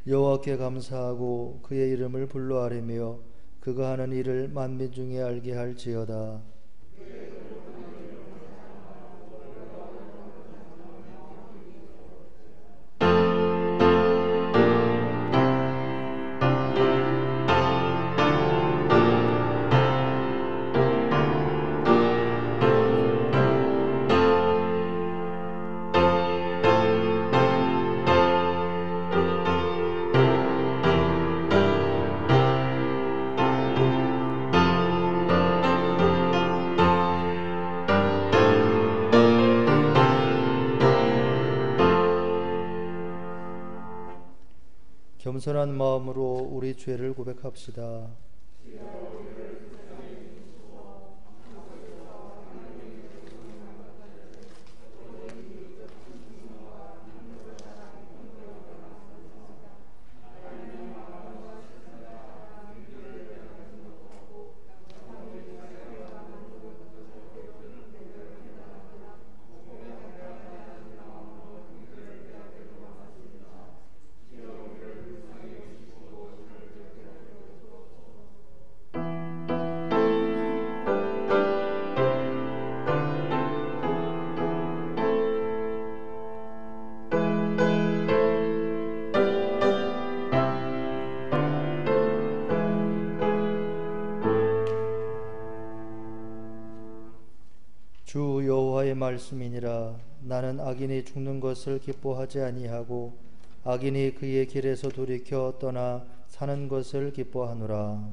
여호와께 감사하고 그의 이름을 불러아뢰며 그가 하는 일을 만민 중에 알게 할지어다. 겸손한 마음으로 우리 죄를 고백합시다. 주 여호와의 말씀이니라. 나는 악인이 죽는 것을 기뻐하지 아니하고 악인이 그의 길에서 돌이켜 떠나 사는 것을 기뻐하노라.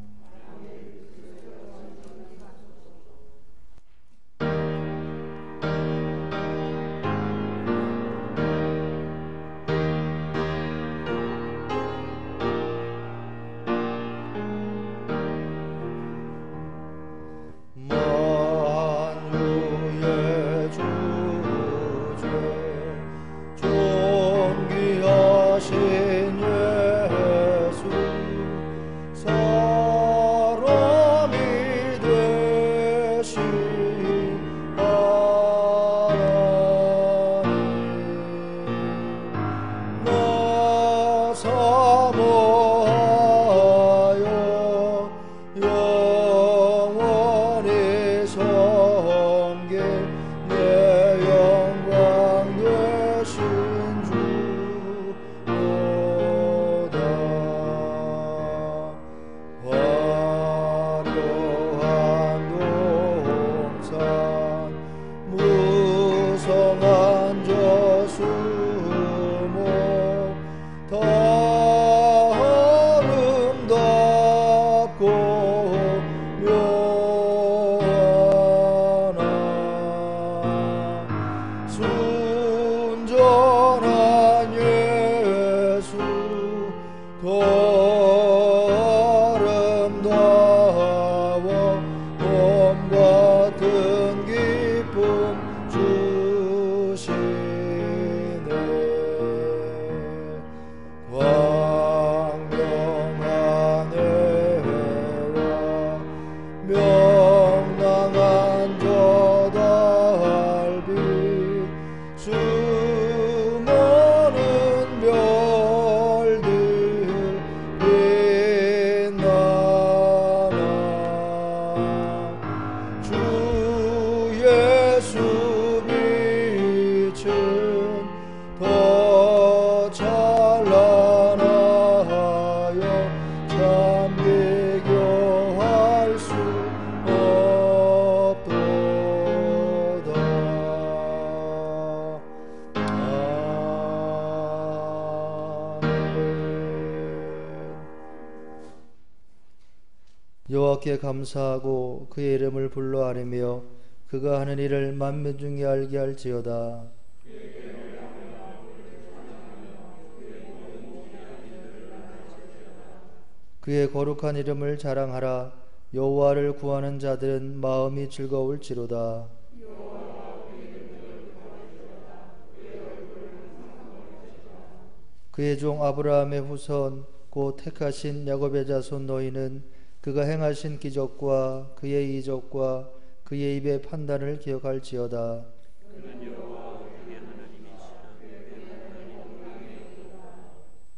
더 아름다워 대교할 수 없도다. 여호와께 감사하고 그의 이름을 불러 아뢰며 그가 하는 일을 만민 중에 알게 할지어다. 그의 거룩한 이름을 자랑하라. 여호와를 구하는 자들은 마음이 즐거울지로다. 그의 종 아브라함의 후손 곧 택하신 야곱의 자손 너희는 그가 행하신 기적과 그의 이적과 그의 입의 판단을 기억할지어다.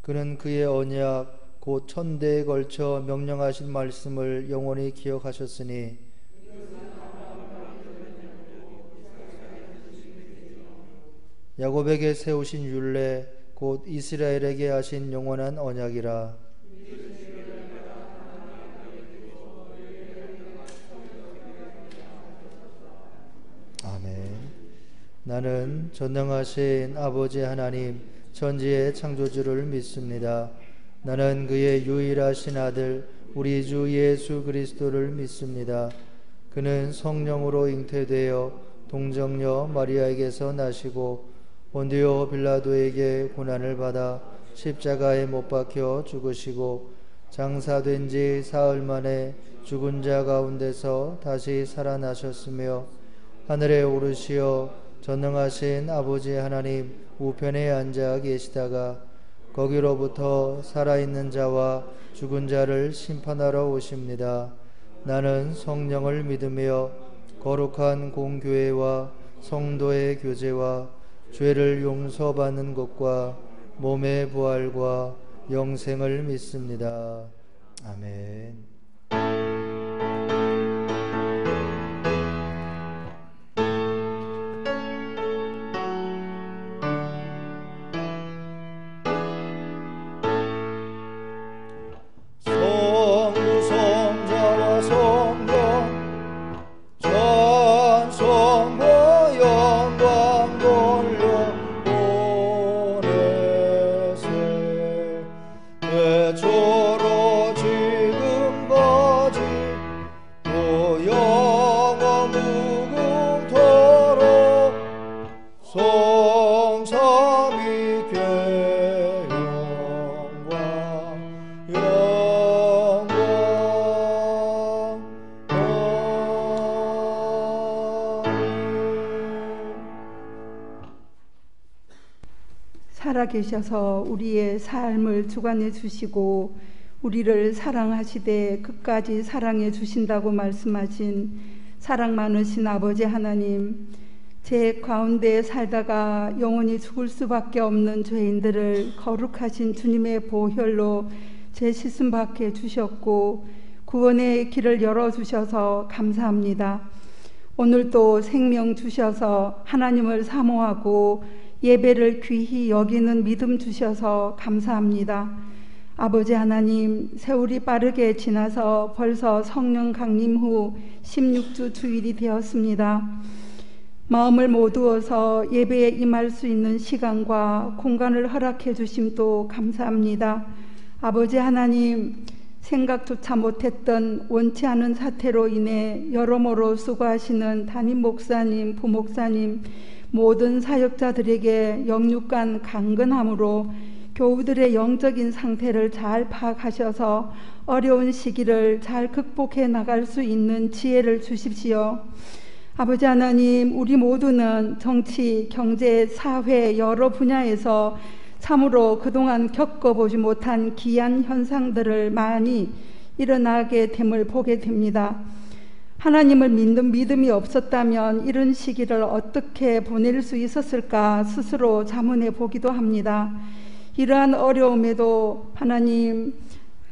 그는 그의 언약 곧 천대에 걸쳐 명령하신 말씀을 영원히 기억하셨으니 야곱에게 세우신 율례 곧 이스라엘에게 하신 영원한 언약이라. 아멘. 나는 전능하신 아버지 하나님 천지의 창조주를 믿습니다. 나는 그의 유일하신 아들 우리 주 예수 그리스도를 믿습니다. 그는 성령으로 잉태되어 동정녀 마리아에게서 나시고 본디오 빌라도에게 고난을 받아 십자가에 못 박혀 죽으시고 장사된 지 사흘 만에 죽은 자 가운데서 다시 살아나셨으며 하늘에 오르시어 전능하신 아버지 하나님 우편에 앉아 계시다가 거기로부터 살아있는 자와 죽은 자를 심판하러 오십니다. 나는 성령을 믿으며 거룩한 공교회와 성도의 교제와 죄를 용서받는 것과 몸의 부활과 영생을 믿습니다. 아멘. 살아계셔서 우리의 삶을 주관해 주시고 우리를 사랑하시되 끝까지 사랑해 주신다고 말씀하신 사랑 많으신 아버지 하나님, 제 가운데 살다가 영원히 죽을 수밖에 없는 죄인들을 거룩하신 주님의 보혈로 죄 씻음 받게 주셨고 구원의 길을 열어주셔서 감사합니다. 오늘도 생명 주셔서 하나님을 사모하고 예배를 귀히 여기는 믿음 주셔서 감사합니다. 아버지 하나님, 세월이 빠르게 지나서 벌써 성령 강림 후 16주 주일이 되었습니다. 마음을 모두어서 예배에 임할 수 있는 시간과 공간을 허락해 주심도 감사합니다. 아버지 하나님, 생각조차 못했던 원치 않은 사태로 인해 여러모로 수고하시는 담임 목사님, 부목사님, 모든 사역자들에게 영육간 강건함으로 교우들의 영적인 상태를 잘 파악하셔서 어려운 시기를 잘 극복해 나갈 수 있는 지혜를 주십시오. 아버지 하나님, 우리 모두는 정치, 경제, 사회 여러 분야에서 참으로 그동안 겪어보지 못한 기이한 현상들을 많이 일어나게 됨을 보게 됩니다. 하나님을 믿는 믿음이 없었다면 이런 시기를 어떻게 보낼 수 있었을까 스스로 자문해 보기도 합니다. 이러한 어려움에도 하나님,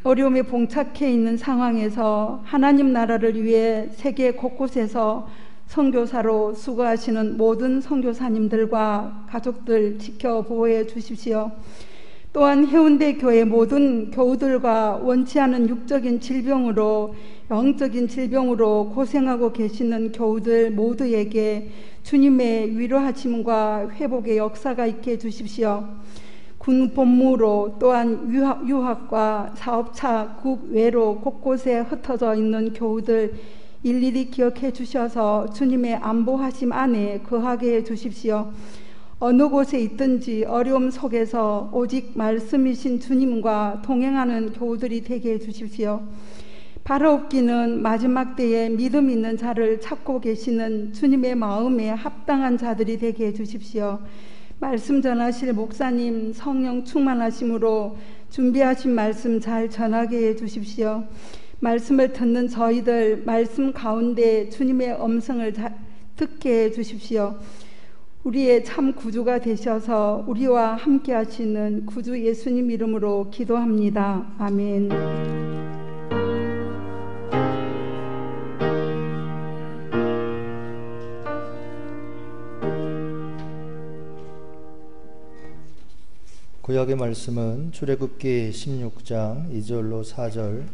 어려움에 봉착해 있는 상황에서 하나님 나라를 위해 세계 곳곳에서 선교사로 수고하시는 모든 선교사님들과 가족들 지켜 보호해 주십시오. 또한 해운대 교회 모든 교우들과 원치 않은 육적인 질병으로 영적인 질병으로 고생하고 계시는 교우들 모두에게 주님의 위로하심과 회복의 역사가 있게 해주십시오. 군 본무로 또한 유학과 사업차 국외로 곳곳에 흩어져 있는 교우들 일일이 기억해 주셔서 주님의 안보하심 안에 거하게 해 주십시오. 어느 곳에 있든지 어려움 속에서 오직 말씀이신 주님과 동행하는 교우들이 되게 해 주십시오. 바라옵기는 마지막 때에 믿음 있는 자를 찾고 계시는 주님의 마음에 합당한 자들이 되게 해 주십시오. 말씀 전하실 목사님 성령 충만하심으로 준비하신 말씀 잘 전하게 해 주십시오. 말씀을 듣는 저희들 말씀 가운데 주님의 음성을 듣게 해 주십시오. 우리의 참 구주가 되셔서 우리와 함께 하시는 구주 예수님 이름으로 기도합니다. 아멘. 구약의 말씀은 출애굽기 16장 2절로 4절,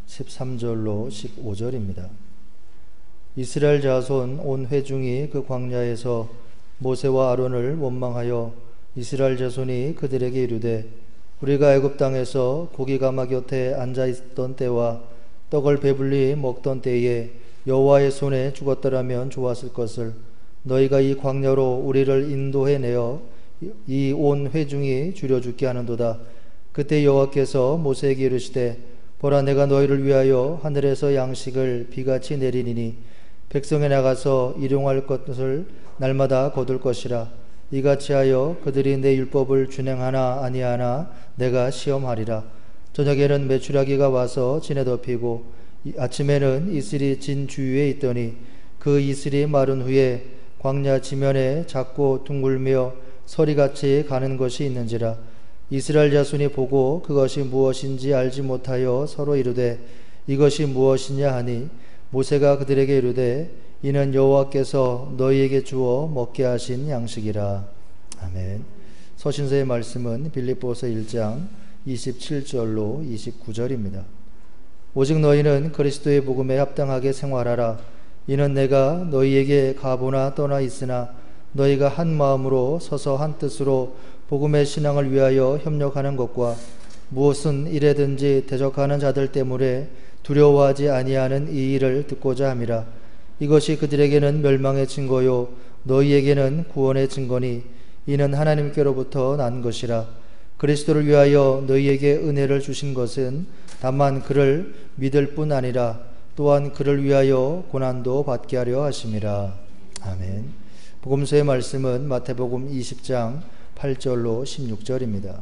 13절로 15절입니다. 이스라엘 자손 온 회중이 그 광야에서 모세와 아론을 원망하여 이스라엘 자손이 그들에게 이르되 우리가 애굽 땅에서 고기 가마 곁에 앉아 있던 때와 떡을 배불리 먹던 때에 여호와의 손에 죽었더라면 좋았을 것을 너희가 이 광야로 우리를 인도해 내어 이 온 회중이 줄여 죽게 하는도다. 그때 여호와께서 모세에게 이르시되 보라 내가 너희를 위하여 하늘에서 양식을 비같이 내리니니 백성에 나가서 일용할 것을 날마다 거둘 것이라. 이같이 하여 그들이 내 율법을 준행하나 아니하나 내가 시험하리라. 저녁에는 메추라기가 와서 진에 덮이고 아침에는 이슬이 진 주위에 있더니 그 이슬이 마른 후에 광야 지면에 작고 둥글며 서리같이 가는 것이 있는지라. 이스라엘 자손이 보고 그것이 무엇인지 알지 못하여 서로 이르되 이것이 무엇이냐 하니 모세가 그들에게 이르되 이는 여호와께서 너희에게 주어 먹게 하신 양식이라. 아멘. 서신서의 말씀은 빌립보서 1장 27절로 29절입니다. 오직 너희는 그리스도의 복음에 합당하게 생활하라. 이는 내가 너희에게 가보나 떠나 있으나 너희가 한 마음으로 서서 한 뜻으로 복음의 신앙을 위하여 협력하는 것과 무엇은 이래든지 대적하는 자들 때문에 두려워하지 아니하는 이 일을 듣고자 함이라. 이것이 그들에게는 멸망의 증거요 너희에게는 구원의 증거니 이는 하나님께로부터 난 것이라. 그리스도를 위하여 너희에게 은혜를 주신 것은 다만 그를 믿을 뿐 아니라 또한 그를 위하여 고난도 받게 하려 하심이라. 아멘. 복음서의 말씀은 마태복음 20장 8절로 16절입니다.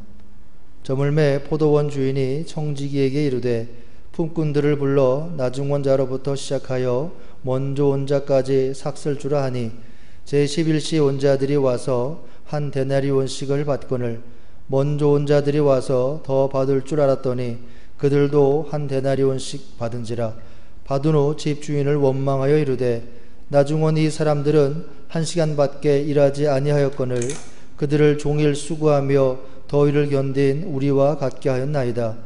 저물매 포도원 주인이 청지기에게 이르되 품꾼들을 불러 나중 자로부터 시작하여 먼저 온 자까지 삭슬 주라 하니 제11시 온 자들이 와서 한 데나리온씩을 받거늘 먼저 온 자들이 와서 더 받을 줄 알았더니 그들도 한 데나리온씩 받은지라. 받은 후 집주인을 원망하여 이르되 나중 온 이 사람들은 1시간밖에 일하지 아니하였거늘 그들을 종일 수고하며 더위를 견딘 우리와 같게 하였나이다.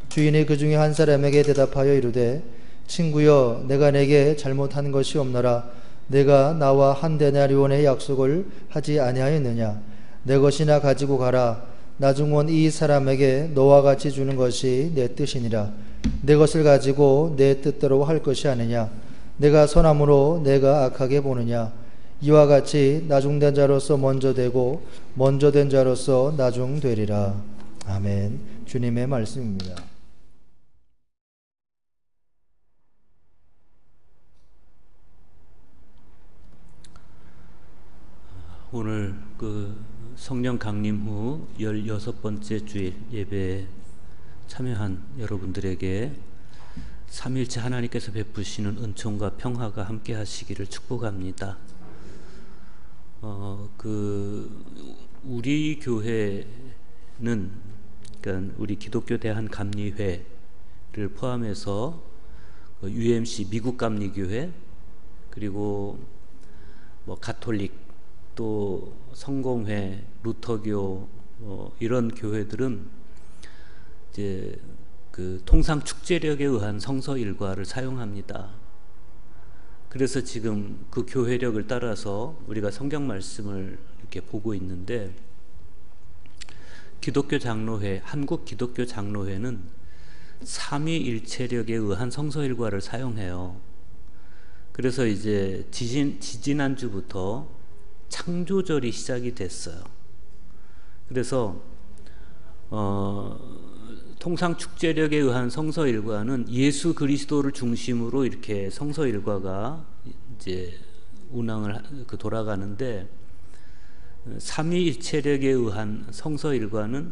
주인이 그 중에 한 사람에게 대답하여 이르되 친구여 내가 내게 잘못한 것이 없노라. 내가 나와 한 데나리온의 약속을 하지 아니하였느냐. 내 것이나 가지고 가라. 나중 온 이 사람에게 너와 같이 주는 것이 내 뜻이니라. 내 것을 가지고 내 뜻대로 할 것이 아니냐. 내가 선함으로 내가 악하게 보느냐. 이와 같이 나중된 자로서 먼저 되고 먼저 된 자로서 나중되리라. 아멘. 주님의 말씀입니다. 오늘 그 성령 강림 후 16번째 주일 예배에 참여한 여러분들에게 삼위일체 하나님께서 베푸시는 은총과 평화가 함께 하시기를 축복합니다. 우리 교회는 그러니까 우리 기독교 대한 감리회를 포함해서 UMC 미국 감리교회 그리고 뭐 가톨릭 또 성공회 루터교 이런 교회들은 이제 그 통상 축제력에 의한 성서 일과를 사용합니다. 그래서 지금 그 교회력을 따라서 우리가 성경 말씀을 이렇게 보고 있는데, 기독교 장로회, 한국 기독교 장로회는 삼위일체력에 의한 성서 일과를 사용해요. 그래서 이제 지지난주부터 창조절이 시작이 됐어요. 그래서 통상 축제력에 의한 성서 일과는 예수 그리스도를 중심으로 이렇게 성서 일과가 이제 운항을 돌아가는데, 삼위일체력에 의한 성서 일과는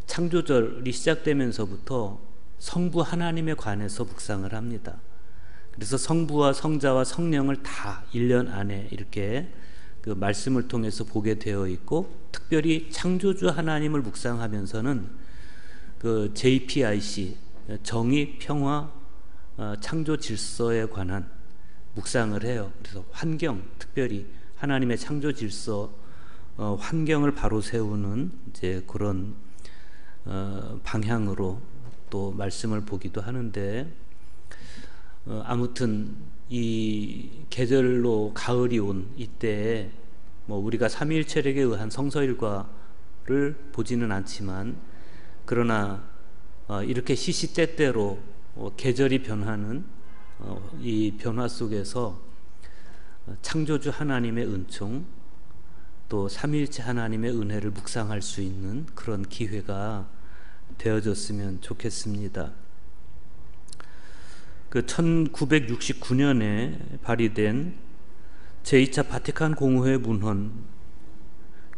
창조절이 시작되면서부터 성부 하나님에 관해서 묵상을 합니다. 그래서 성부와 성자와 성령을 다 1년 안에 이렇게 그 말씀을 통해서 보게 되어 있고, 특별히 창조주 하나님을 묵상하면서는 그 JPIC, 정의, 평화, 창조 질서에 관한 묵상을 해요. 그래서 환경, 특별히 하나님의 창조 질서, 환경을 바로 세우는 이제 그런 방향으로 또 말씀을 보기도 하는데, 아무튼 이 계절로 가을이 온 이때에 뭐 우리가 삼위일체력에 의한 성서 일과를 보지는 않지만, 그러나 이렇게 시시때때로 계절이 변하는 이 변화 속에서 창조주 하나님의 은총, 또 삼위일체 하나님의 은혜를 묵상할 수 있는 그런 기회가 되어졌으면 좋겠습니다. 그 1969년에 발의된 제2차 바티칸 공회의 문헌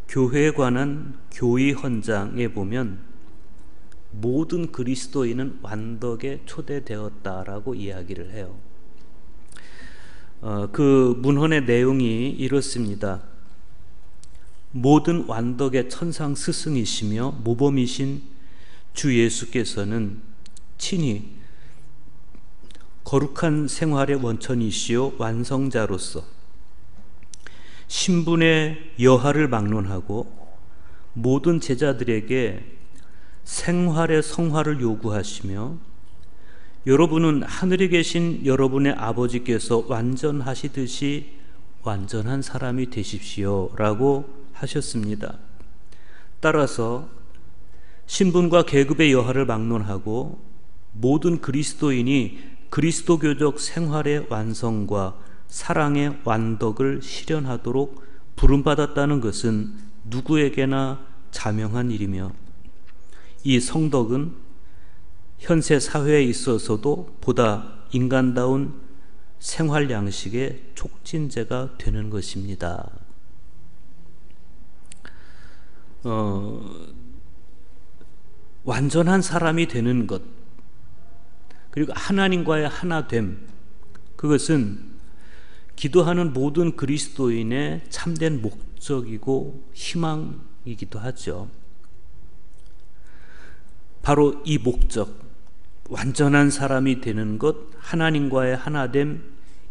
교회에 관한 교의 헌장에 보면 모든 그리스도인은 완덕에 초대되었다라고 이야기를 해요. 그 문헌의 내용이 이렇습니다. 모든 완덕의 천상 스승이시며 모범이신 주 예수께서는 친히 거룩한 생활의 원천이시요 완성자로서 신분의 여하를 막론하고 모든 제자들에게 생활의 성화를 요구하시며, 여러분은 하늘에 계신 여러분의 아버지께서 완전하시듯이 완전한 사람이 되십시오 라고 하셨습니다. 따라서 신분과 계급의 여하를 막론하고 모든 그리스도인이 그리스도교적 생활의 완성과 사랑의 완덕을 실현하도록 부름받았다는 것은 누구에게나 자명한 일이며, 이 성덕은 현세 사회에 있어서도 보다 인간다운 생활 양식의 촉진제가 되는 것입니다. 완전한 사람이 되는 것, 그리고 하나님과의 하나됨, 그것은 기도하는 모든 그리스도인의 참된 목적이고 희망이기도 하죠. 바로 이 목적, 완전한 사람이 되는 것, 하나님과의 하나됨,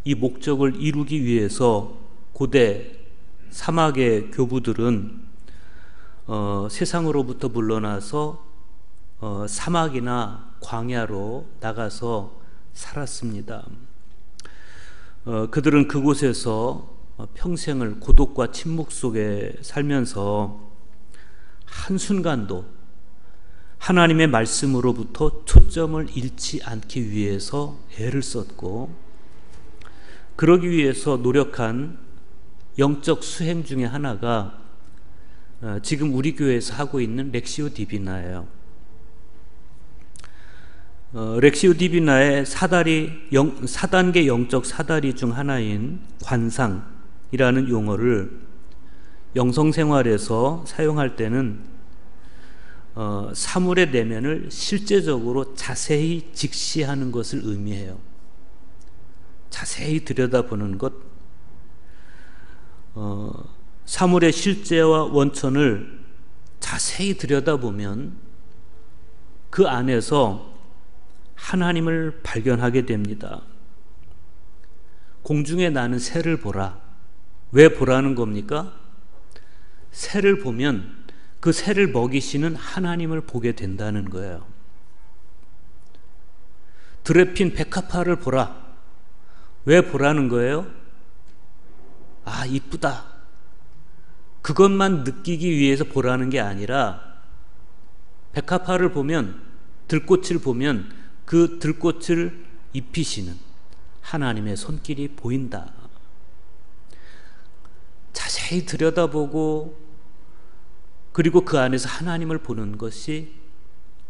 이 목적을 이루기 위해서 고대 사막의 교부들은 세상으로부터 물러나서 사막이나 광야로 나가서 살았습니다. 그들은 그곳에서 평생을 고독과 침묵 속에 살면서 한순간도 하나님의 말씀으로부터 초점을 잃지 않기 위해서 애를 썼고, 그러기 위해서 노력한 영적 수행 중에 하나가 지금 우리 교회에서 하고 있는 렉시오 디비나예요. 렉시오 디비나의 4단계 영적 사다리 중 하나인 관상이라는 용어를 영성생활에서 사용할 때는 사물의 내면을 실제적으로 자세히 직시하는 것을 의미해요. 자세히 들여다보는 것, 사물의 실제와 원천을 자세히 들여다보면 그 안에서 하나님을 발견하게 됩니다. 공중에 나는 새를 보라. 왜 보라는 겁니까? 새를 보면 그 새를 먹이시는 하나님을 보게 된다는 거예요. 드레핀 백합화를 보라. 왜 보라는 거예요? 아, 이쁘다. 그것만 느끼기 위해서 보라는 게 아니라 백합화를 보면, 들꽃을 보면 그 들꽃을 입히시는 하나님의 손길이 보인다. 자세히 들여다보고 그리고 그 안에서 하나님을 보는 것이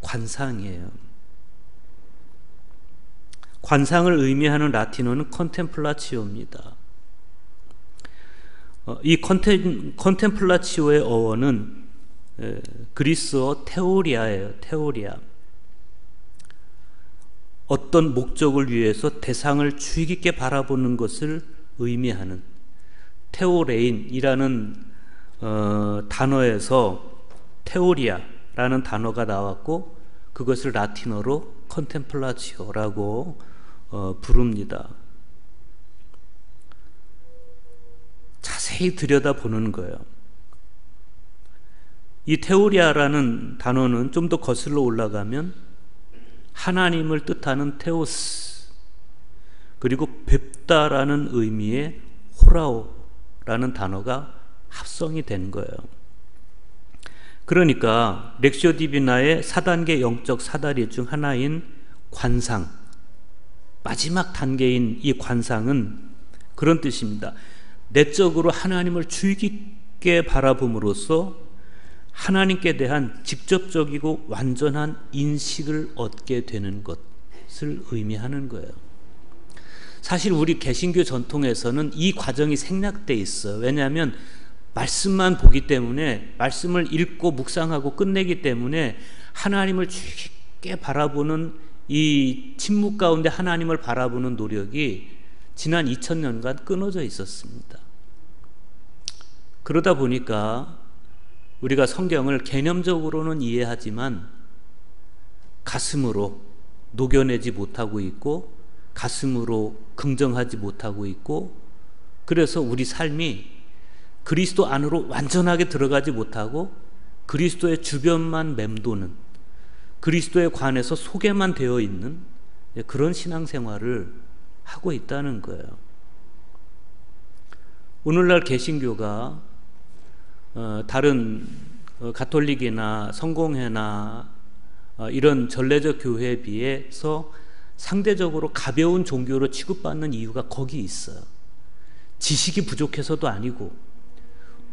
관상이에요. 관상을 의미하는 라틴어는 컨템플라치오입니다. 이 컨템플라치오의 어원은 그리스어 테오리아예요. 테오리아. 어떤 목적을 위해서 대상을 주의 깊게 바라보는 것을 의미하는 테오레인이라는 단어에서 테오리아라는 단어가 나왔고 그것을 라틴어로 컨템플라치오라고 부릅니다. 자세히 들여다보는 거예요. 이 테오리아라는 단어는 좀 더 거슬러 올라가면 하나님을 뜻하는 테오스, 그리고 뵙다라는 의미의 호라오라는 단어가 합성이 된 거예요. 그러니까 렉시오 디비나의 4단계 영적 사다리 중 하나인 관상, 마지막 단계인 이 관상은 그런 뜻입니다. 내적으로 하나님을 주의 깊게 바라봄으로써 하나님께 대한 직접적이고 완전한 인식을 얻게 되는 것을 의미하는 거예요. 사실 우리 개신교 전통에서는 이 과정이 생략돼 있어요. 왜냐하면 말씀만 보기 때문에, 말씀을 읽고 묵상하고 끝내기 때문에 하나님을 주의 깊게 바라보는 이 침묵 가운데 하나님을 바라보는 노력이 지난 2000년간 끊어져 있었습니다. 그러다 보니까 우리가 성경을 개념적으로는 이해하지만 가슴으로 녹여내지 못하고 있고 가슴으로 긍정하지 못하고 있고, 그래서 우리 삶이 그리스도 안으로 완전하게 들어가지 못하고 그리스도의 주변만 맴도는, 그리스도에 관해서 소개만 되어 있는 그런 신앙생활을 하고 있다는 거예요. 오늘날 개신교가 다른 가톨릭이나 성공회나 이런 전례적 교회에 비해서 상대적으로 가벼운 종교로 취급받는 이유가 거기 있어요. 지식이 부족해서도 아니고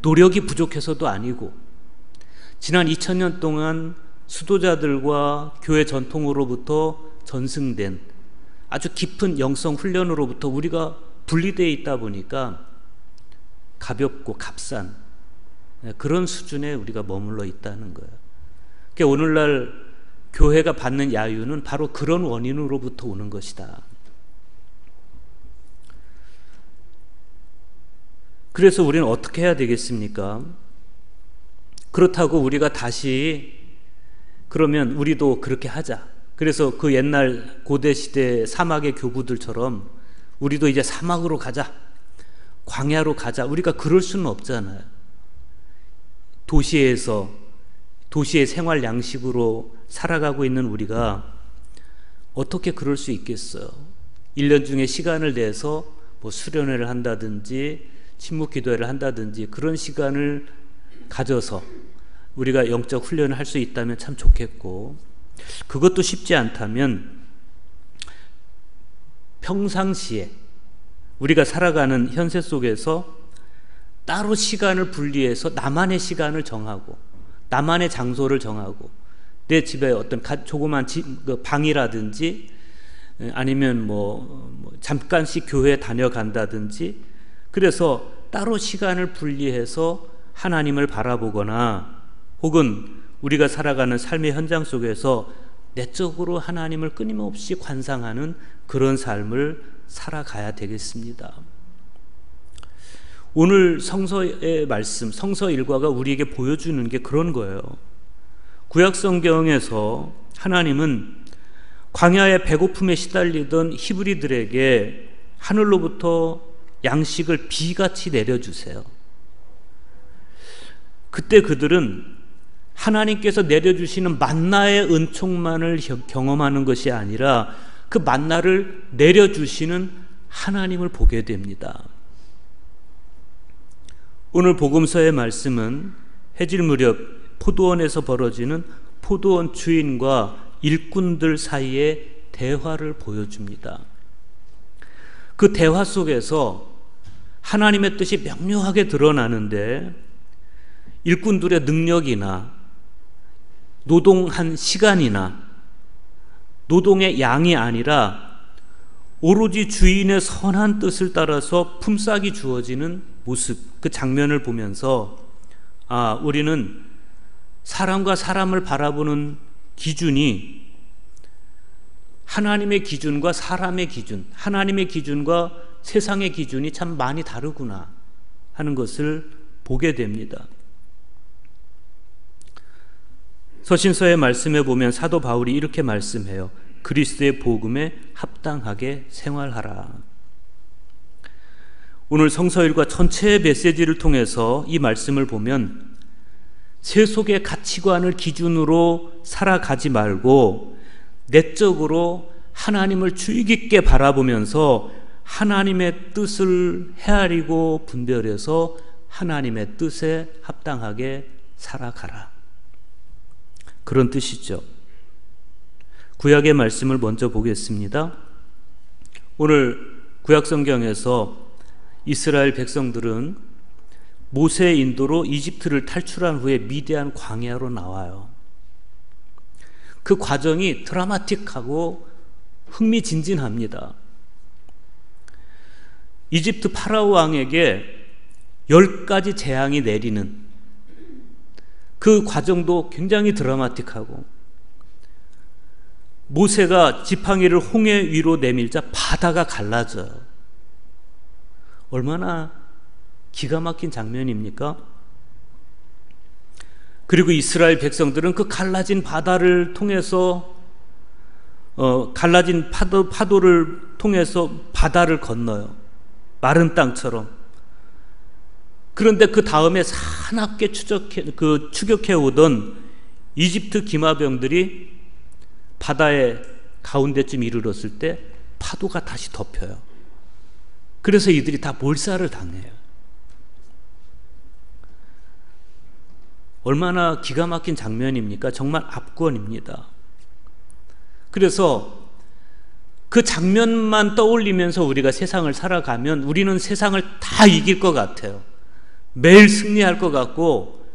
노력이 부족해서도 아니고, 지난 2000년 동안 수도자들과 교회 전통으로부터 전승된 아주 깊은 영성 훈련으로부터 우리가 분리되어 있다 보니까 가볍고 값싼 그런 수준에 우리가 머물러 있다는 거예요. 그러니까 오늘날 교회가 받는 야유는 바로 그런 원인으로부터 오는 것이다. 그래서 우리는 어떻게 해야 되겠습니까? 그렇다고 우리가 다시 그러면 우리도 그렇게 하자. 그래서 그 옛날 고대시대 사막의 교부들처럼 우리도 이제 사막으로 가자, 광야로 가자. 우리가 그럴 수는 없잖아요. 도시의 생활 양식으로 살아가고 있는 우리가 어떻게 그럴 수 있겠어요? 1년 중에 시간을 내서 뭐 수련회를 한다든지 침묵 기도회를 한다든지 그런 시간을 가져서 우리가 영적 훈련을 할 수 있다면 참 좋겠고, 그것도 쉽지 않다면 평상시에 우리가 살아가는 현세 속에서 따로 시간을 분리해서 나만의 시간을 정하고 나만의 장소를 정하고, 내 집에 어떤 조그만 방이라든지 아니면 뭐 잠깐씩 교회 다녀간다든지, 그래서 따로 시간을 분리해서 하나님을 바라보거나, 혹은 우리가 살아가는 삶의 현장 속에서 내적으로 하나님을 끊임없이 관상하는 그런 삶을 살아가야 되겠습니다. 오늘 성서의 말씀, 성서 일과가 우리에게 보여주는 게 그런 거예요. 구약 성경에서 하나님은 광야의 배고픔에 시달리던 히브리들에게 하늘로부터 양식을 비같이 내려주세요. 그때 그들은 하나님께서 내려주시는 만나의 은총만을 경험하는 것이 아니라 그 만나를 내려주시는 하나님을 보게 됩니다. 오늘 복음서의 말씀은 해질 무렵 포도원에서 벌어지는 포도원 주인과 일꾼들 사이의 대화를 보여줍니다. 그 대화 속에서 하나님의 뜻이 명료하게 드러나는데 일꾼들의 능력이나 노동한 시간이나 노동의 양이 아니라 오로지 주인의 선한 뜻을 따라서 품삯이 주어지는 모습, 그 장면을 보면서 우리는 사람과 사람을 바라보는 기준이 하나님의 기준과 사람의 기준, 하나님의 기준과 세상의 기준이 참 많이 다르구나 하는 것을 보게 됩니다. 서신서의 말씀에 보면 사도 바울이 이렇게 말씀해요. 그리스도의 복음에 합당하게 생활하라. 오늘 성서일과 전체의 메시지를 통해서 이 말씀을 보면 세속의 가치관을 기준으로 살아가지 말고 내적으로 하나님을 주의 깊게 바라보면서 하나님의 뜻을 헤아리고 분별해서 하나님의 뜻에 합당하게 살아가라. 그런 뜻이죠. 구약의 말씀을 먼저 보겠습니다. 오늘 구약 성경에서 이스라엘 백성들은 모세의 인도로 이집트를 탈출한 후에 미디안 광야로 나와요. 그 과정이 드라마틱하고 흥미진진합니다. 이집트 파라오 왕에게 10가지 재앙이 내리는 그 과정도 굉장히 드라마틱하고, 모세가 지팡이를 홍해 위로 내밀자 바다가 갈라져요. 얼마나 기가 막힌 장면입니까? 그리고 이스라엘 백성들은 그 갈라진 바다를 통해서 갈라진 파도를 통해서 바다를 건너요. 마른 땅처럼. 그런데 그 다음에 사납게 추격해 오던 이집트 기마병들이 바다의 가운데쯤 이르렀을 때 파도가 다시 덮여요. 그래서 이들이 다 몰살을 당해요. 얼마나 기가 막힌 장면입니까? 정말 압권입니다. 그래서 그 장면만 떠올리면서 우리가 세상을 살아가면 우리는 세상을 다 이길 것 같아요. 매일 승리할 것 같고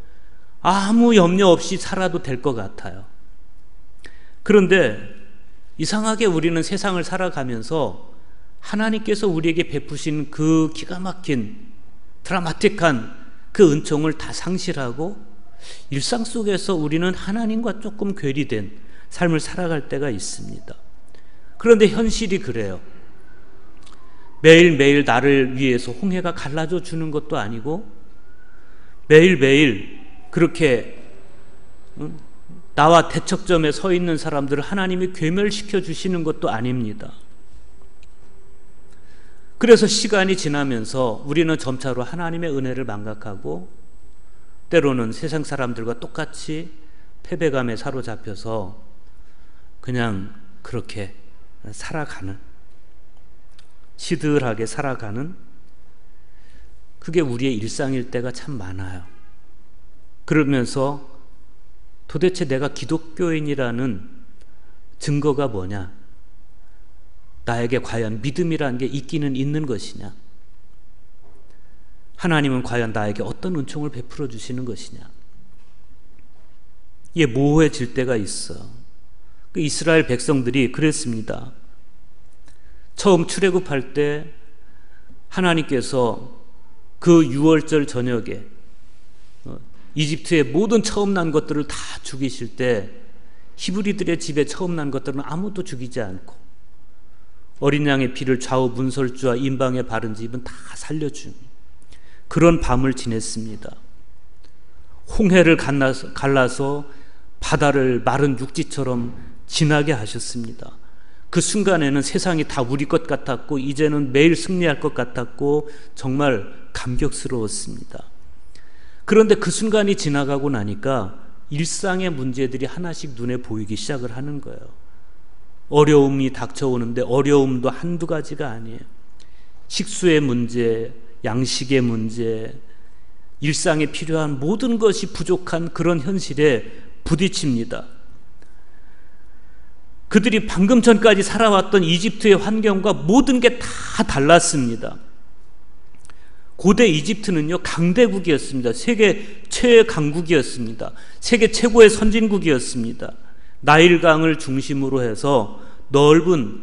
아무 염려 없이 살아도 될 것 같아요. 그런데 이상하게 우리는 세상을 살아가면서 하나님께서 우리에게 베푸신 그 기가 막힌 드라마틱한 그 은총을 다 상실하고 일상 속에서 우리는 하나님과 조금 괴리된 삶을 살아갈 때가 있습니다. 그런데 현실이 그래요. 매일매일 나를 위해서 홍해가 갈라져 주는 것도 아니고 매일매일 그렇게 나와 대척점에 서 있는 사람들을 하나님이 괴멸시켜 주시는 것도 아닙니다. 그래서 시간이 지나면서 우리는 점차로 하나님의 은혜를 망각하고 때로는 세상 사람들과 똑같이 패배감에 사로잡혀서 그냥 그렇게 살아가는, 시들하게 살아가는, 그게 우리의 일상일 때가 참 많아요. 그러면서 도대체 내가 기독교인이라는 증거가 뭐냐? 나에게 과연 믿음이라는 게 있기는 있는 것이냐? 하나님은 과연 나에게 어떤 은총을 베풀어 주시는 것이냐? 이게 모호해질 때가 있어. 그 이스라엘 백성들이 그랬습니다. 처음 출애굽할 때 하나님께서 그 6월절 저녁에 이집트의 모든 처음 난 것들을 다 죽이실 때 히브리들의 집에 처음 난 것들은 아무도 죽이지 않고 어린 양의 피를 좌우 문설주와 임방에 바른 집은 다 살려준 그런 밤을 지냈습니다. 홍해를 갈라서 바다를 마른 육지처럼 지나게 하셨습니다. 그 순간에는 세상이 다 우리 것 같았고 이제는 매일 승리할 것 같았고 정말 감격스러웠습니다. 그런데 그 순간이 지나가고 나니까 일상의 문제들이 하나씩 눈에 보이기 시작을 하는 거예요. 어려움이 닥쳐오는데 어려움도 한두 가지가 아니에요. 식수의 문제, 양식의 문제, 일상에 필요한 모든 것이 부족한 그런 현실에 부딪힙니다. 그들이 방금 전까지 살아왔던 이집트의 환경과 모든 게 다 달랐습니다. 고대 이집트는요, 강대국이었습니다. 세계 최강국이었습니다. 세계 최고의 선진국이었습니다. 나일강을 중심으로 해서 넓은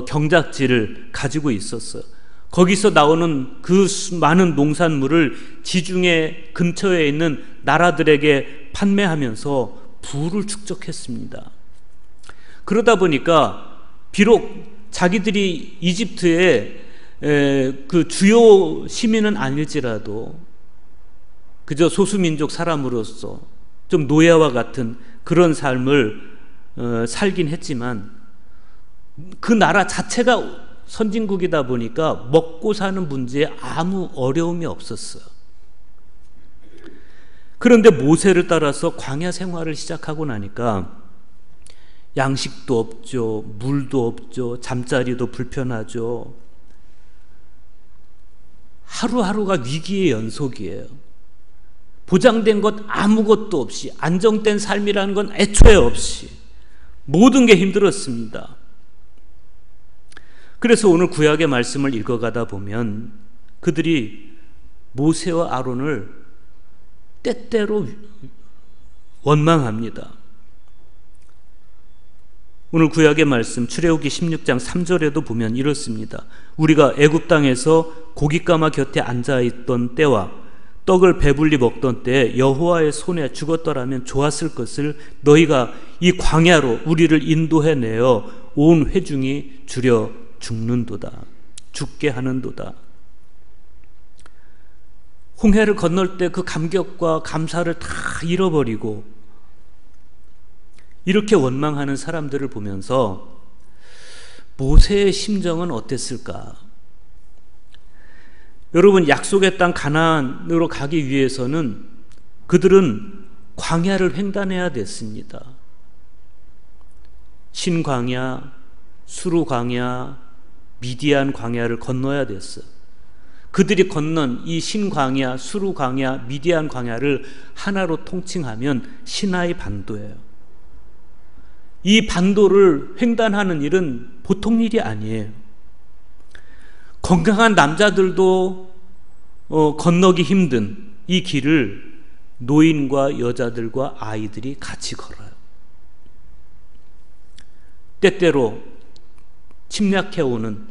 경작지를 가지고 있었어요. 거기서 나오는 그 많은 농산물을 지중해 근처에 있는 나라들에게 판매하면서 부를 축적했습니다. 그러다 보니까 비록 자기들이 이집트의 그 주요 시민은 아닐지라도 그저 소수민족 사람으로서 좀 노예와 같은 그런 삶을 살긴 했지만 그 나라 자체가 선진국이다 보니까 먹고 사는 문제에 아무 어려움이 없었어요. 그런데 모세를 따라서 광야 생활을 시작하고 나니까 양식도 없죠, 물도 없죠, 잠자리도 불편하죠. 하루하루가 위기의 연속이에요. 보장된 것 아무것도 없이, 안정된 삶이라는 건 애초에 없이 모든 게 힘들었습니다. 그래서 오늘 구약의 말씀을 읽어가다 보면 그들이 모세와 아론을 때때로 원망합니다. 오늘 구약의 말씀 출애굽기 16장 3절에도 보면 이렇습니다. 우리가 애굽 땅에서 고깃가마 곁에 앉아있던 때와 떡을 배불리 먹던 때에 여호와의 손에 죽었더라면 좋았을 것을 너희가 이 광야로 우리를 인도해내어 온 회중이 주려 죽는도다. 죽게 하는도다. 홍해를 건널 때 그 감격과 감사를 다 잃어버리고 이렇게 원망하는 사람들을 보면서 모세의 심정은 어땠을까? 여러분, 약속의 땅 가나안으로 가기 위해서는 그들은 광야를 횡단해야 됐습니다. 신광야, 수르광야, 미디안 광야를 건너야 됐어요. 그들이 건넌 이 신광야, 수르광야, 미디안 광야를 하나로 통칭하면 시나이 반도예요. 이 반도를 횡단하는 일은 보통 일이 아니에요. 건강한 남자들도 건너기 힘든 이 길을 노인과 여자들과 아이들이 같이 걸어요. 때때로 침략해오는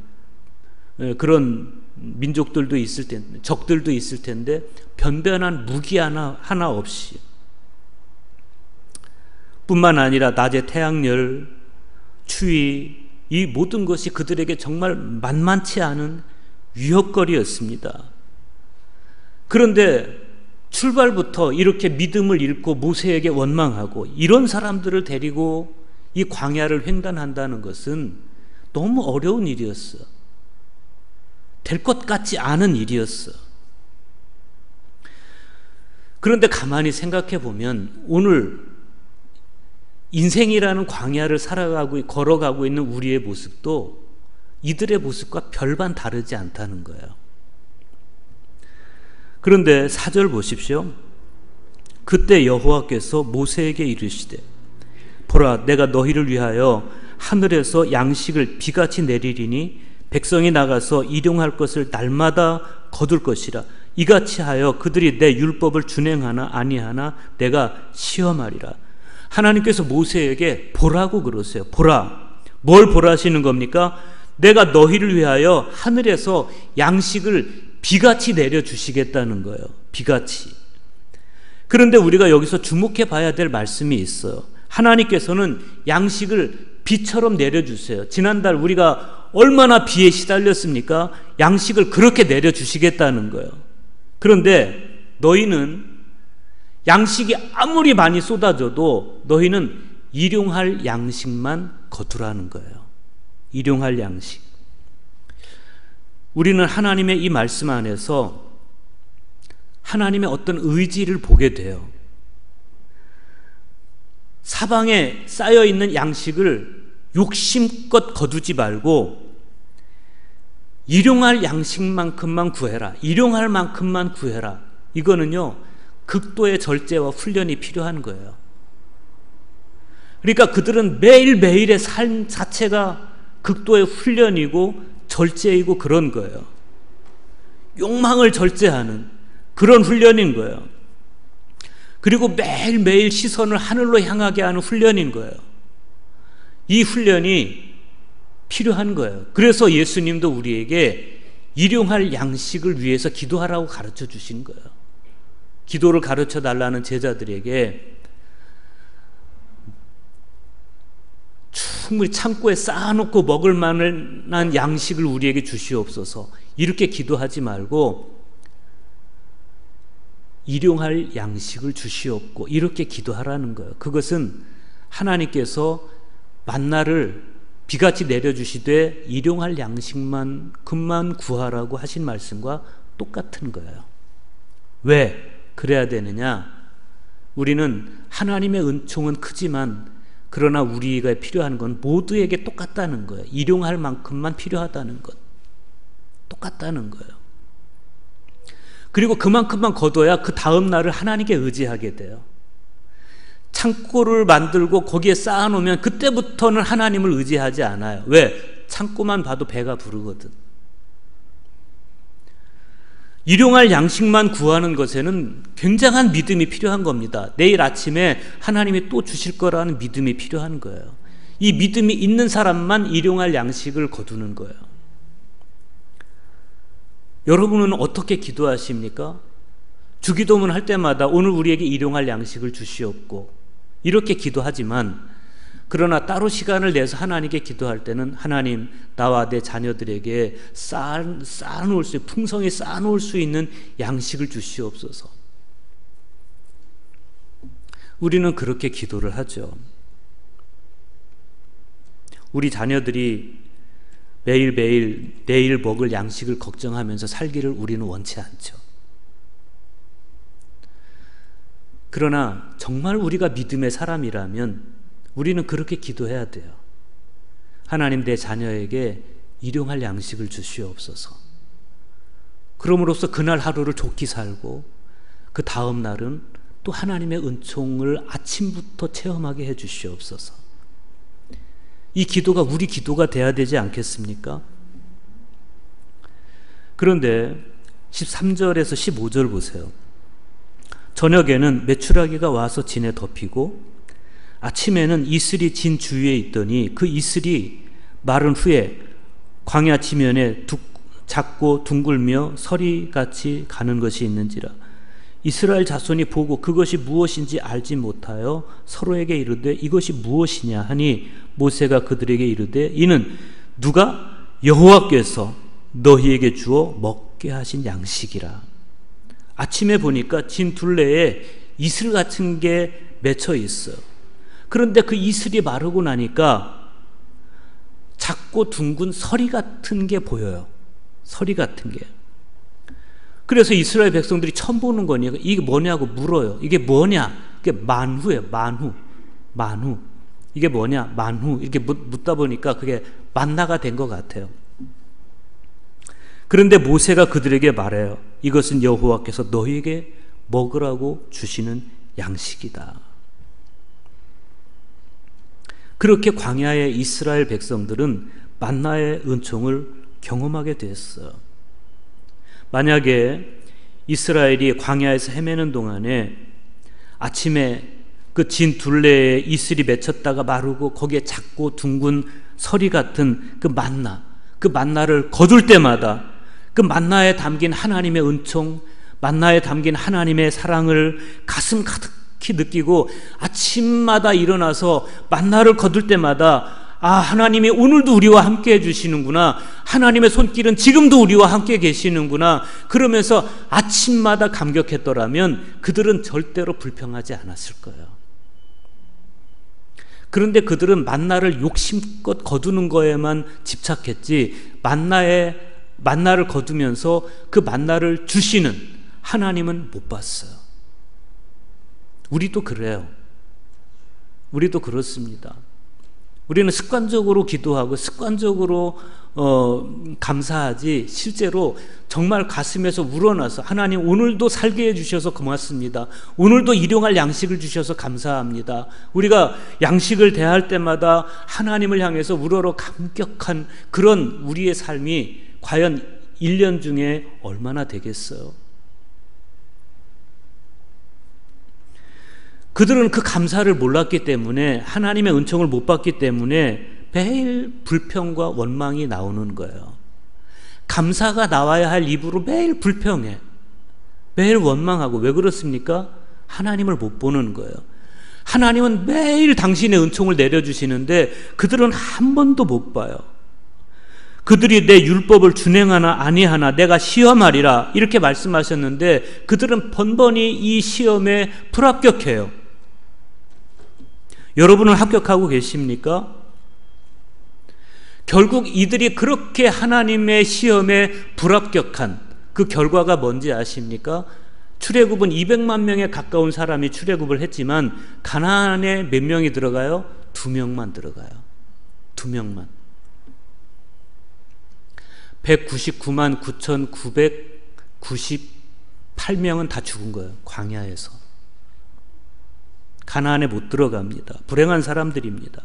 그런 민족들도 있을 텐데, 적들도 있을 텐데 변변한 무기 하나 없이, 뿐만 아니라 낮의 태양열, 추위, 이 모든 것이 그들에게 정말 만만치 않은 위협거리였습니다. 그런데 출발부터 이렇게 믿음을 잃고 모세에게 원망하고 이런 사람들을 데리고 이 광야를 횡단한다는 것은 너무 어려운 일이었어요. 될 것 같지 않은 일이었어요. 그런데 가만히 생각해 보면 오늘 인생이라는 광야를 걸어가고 있는 우리의 모습도 이들의 모습과 별반 다르지 않다는 거예요. 그런데 4절 보십시오. 그때 여호와께서 모세에게 이르시되 보라, 내가 너희를 위하여 하늘에서 양식을 비같이 내리리니 백성이 나가서 일용할 것을 날마다 거둘 것이라. 이같이 하여 그들이 내 율법을 준행하나 아니하나 내가 시험하리라. 하나님께서 모세에게 보라고 그러세요. 보라. 뭘 보라시는 겁니까? 내가 너희를 위하여 하늘에서 양식을 비같이 내려주시겠다는 거예요. 비같이. 그런데 우리가 여기서 주목해 봐야 될 말씀이 있어요. 하나님께서는 양식을 비처럼 내려주세요. 지난달 우리가 얼마나 비에 시달렸습니까? 양식을 그렇게 내려주시겠다는 거예요. 그런데 너희는 양식이 아무리 많이 쏟아져도 너희는 일용할 양식만 거두라는 거예요. 일용할 양식. 우리는 하나님의 이 말씀 안에서 하나님의 어떤 의지를 보게 돼요. 사방에 쌓여있는 양식을 욕심껏 거두지 말고 일용할 양식만큼만 구해라. 일용할 만큼만 구해라. 이거는요, 극도의 절제와 훈련이 필요한 거예요. 그러니까 그들은 매일매일의 삶 자체가 극도의 훈련이고 절제이고 그런 거예요. 욕망을 절제하는 그런 훈련인 거예요. 그리고 매일매일 시선을 하늘로 향하게 하는 훈련인 거예요. 이 훈련이 필요한 거예요. 그래서 예수님도 우리에게 일용할 양식을 위해서 기도하라고 가르쳐 주신 거예요. 기도를 가르쳐 달라는 제자들에게 충분히 창고에 쌓아놓고 먹을 만한 양식을 우리에게 주시옵소서, 이렇게 기도하지 말고 일용할 양식을 주시옵고 이렇게 기도하라는 거예요. 그것은 하나님께서 만나를 비같이 내려주시되 일용할 양식만큼만 구하라고 하신 말씀과 똑같은 거예요. 왜 그래야 되느냐? 우리는 하나님의 은총은 크지만 그러나 우리가 필요한 건 모두에게 똑같다는 거예요. 일용할 만큼만 필요하다는 것, 똑같다는 거예요. 그리고 그만큼만 거둬야 그 다음 날을 하나님께 의지하게 돼요. 창고를 만들고 거기에 쌓아놓으면 그때부터는 하나님을 의지하지 않아요. 왜? 창고만 봐도 배가 부르거든. 일용할 양식만 구하는 것에는 굉장한 믿음이 필요한 겁니다. 내일 아침에 하나님이 또 주실 거라는 믿음이 필요한 거예요. 이 믿음이 있는 사람만 일용할 양식을 거두는 거예요. 여러분은 어떻게 기도하십니까? 주기도문 할 때마다 오늘 우리에게 일용할 양식을 주시옵고 이렇게 기도하지만, 그러나 따로 시간을 내서 하나님께 기도할 때는 하나님, 나와 내 자녀들에게 쌓아놓을 수, 풍성히 쌓아놓을 수 있는 양식을 주시옵소서. 우리는 그렇게 기도를 하죠. 우리 자녀들이 매일매일 내일 먹을 양식을 걱정하면서 살기를 우리는 원치 않죠. 그러나 정말 우리가 믿음의 사람이라면 우리는 그렇게 기도해야 돼요. 하나님, 내 자녀에게 일용할 양식을 주시옵소서. 그럼으로써 그날 하루를 좋게 살고 그 다음 날은 또 하나님의 은총을 아침부터 체험하게 해 주시옵소서. 이 기도가 우리 기도가 돼야 되지 않겠습니까? 그런데 13절에서 15절 보세요. 저녁에는 메추라기가 와서 진에 덮이고 아침에는 이슬이 진 주위에 있더니 그 이슬이 마른 후에 광야 지면에 작고 둥글며 서리같이 가는 것이 있는지라. 이스라엘 자손이 보고 그것이 무엇인지 알지 못하여 서로에게 이르되 이것이 무엇이냐 하니 모세가 그들에게 이르되 이는 누가 여호와께서 너희에게 주어 먹게 하신 양식이라. 아침에 보니까 진 둘레에 이슬 같은 게 맺혀 있어요. 그런데 그 이슬이 마르고 나니까 작고 둥근 서리 같은 게 보여요. 서리 같은 게. 그래서 이스라엘 백성들이 처음 보는 거니까 이게 뭐냐고 물어요. 이게 뭐냐? 이게 만후예요. 만후. 이게 뭐냐? 만후. 이렇게 묻다 보니까 그게 만나가 된 것 같아요. 그런데 모세가 그들에게 말해요. 이것은 여호와께서 너희에게 먹으라고 주시는 양식이다. 그렇게 광야의 이스라엘 백성들은 만나의 은총을 경험하게 됐어요. 만약에 이스라엘이 광야에서 헤매는 동안에 아침에 그 진 둘레에 이슬이 맺혔다가 마르고 거기에 작고 둥근 서리 같은 그 만나를 거둘 때마다 그 만나에 담긴 하나님의 은총, 만나에 담긴 하나님의 사랑을 가슴 가득히 느끼고 아침마다 일어나서 만나를 거둘 때마다 하나님이 오늘도 우리와 함께 해주시는구나, 하나님의 손길은 지금도 우리와 함께 계시는구나 그러면서 아침마다 감격했더라면 그들은 절대로 불평하지 않았을 거예요. 그런데 그들은 만나를 욕심껏 거두는 거에만 집착했지 만나를 거두면서 그 만나를 주시는 하나님은 못 봤어요. 우리도 그래요. 우리도 그렇습니다. 우리는 습관적으로 기도하고 습관적으로 감사하지 실제로 정말 가슴에서 우러나서 하나님 오늘도 살게 해주셔서 고맙습니다. 오늘도 일용할 양식을 주셔서 감사합니다. 우리가 양식을 대할 때마다 하나님을 향해서 우러러 감격한 그런 우리의 삶이 과연 1년 중에 얼마나 되겠어요? 그들은 그 감사를 몰랐기 때문에, 하나님의 은총을 못 받기 때문에 매일 불평과 원망이 나오는 거예요. 감사가 나와야 할 입으로 매일 불평해, 매일 원망하고. 왜 그렇습니까? 하나님을 못 보는 거예요. 하나님은 매일 당신의 은총을 내려주시는데 그들은 한 번도 못 봐요. 그들이 내 율법을 준행하나 아니하나 내가 시험하리라 이렇게 말씀하셨는데 그들은 번번이 이 시험에 불합격해요. 여러분은 합격하고 계십니까? 결국 이들이 그렇게 하나님의 시험에 불합격한 그 결과가 뭔지 아십니까? 출애굽은 200만 명에 가까운 사람이 출애굽을 했지만 가나안에 몇 명이 들어가요? 2명만 들어가요. 2명만. 199만 9,998명은 다 죽은 거예요. 광야에서. 가나안에 못 들어갑니다. 불행한 사람들입니다.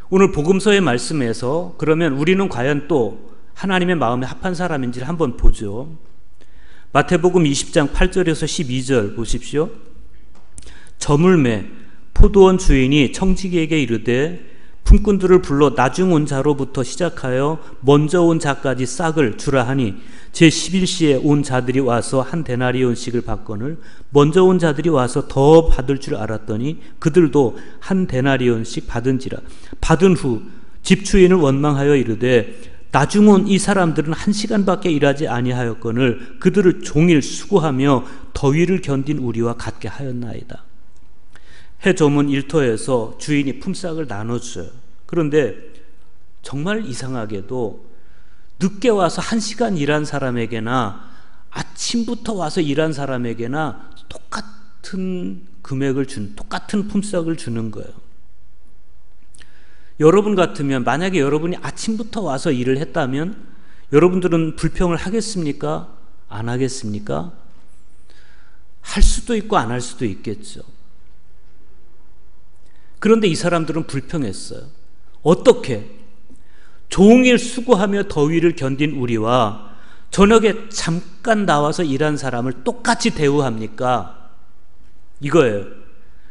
오늘 복음서의 말씀에서 그러면 우리는 과연 또 하나님의 마음에 합한 사람인지를 한번 보죠. 마태복음 20장 8절에서 12절 보십시오. 저물매 포도원 주인이 청지기에게 이르되 품꾼들을 불러 나중 온 자로부터 시작하여 먼저 온 자까지 싹을 주라 하니 제11시에 온 자들이 와서 한 데나리온씩을 받거늘 먼저 온 자들이 와서 더 받을 줄 알았더니 그들도 한 데나리온씩 받은지라. 받은 후 집주인을 원망하여 이르되 나중 온 이 사람들은 1시간밖에 일하지 아니하였거늘 그들을 종일 수고하며 더위를 견딘 우리와 같게 하였나이다. 해 저문 일터에서 주인이 품삯을 나눠줘요. 그런데 정말 이상하게도 늦게 와서 1시간 일한 사람에게나 아침부터 와서 일한 사람에게나 똑같은 금액을 똑같은 품삯을 주는 거예요. 여러분 같으면, 만약에 여러분이 아침부터 와서 일을 했다면 여러분들은 불평을 하겠습니까? 안 하겠습니까? 할 수도 있고 안 할 수도 있겠죠. 그런데 이 사람들은 불평했어요. 어떻게? 종일 수고하며 더위를 견딘 우리와 저녁에 잠깐 나와서 일한 사람을 똑같이 대우합니까? 이거예요.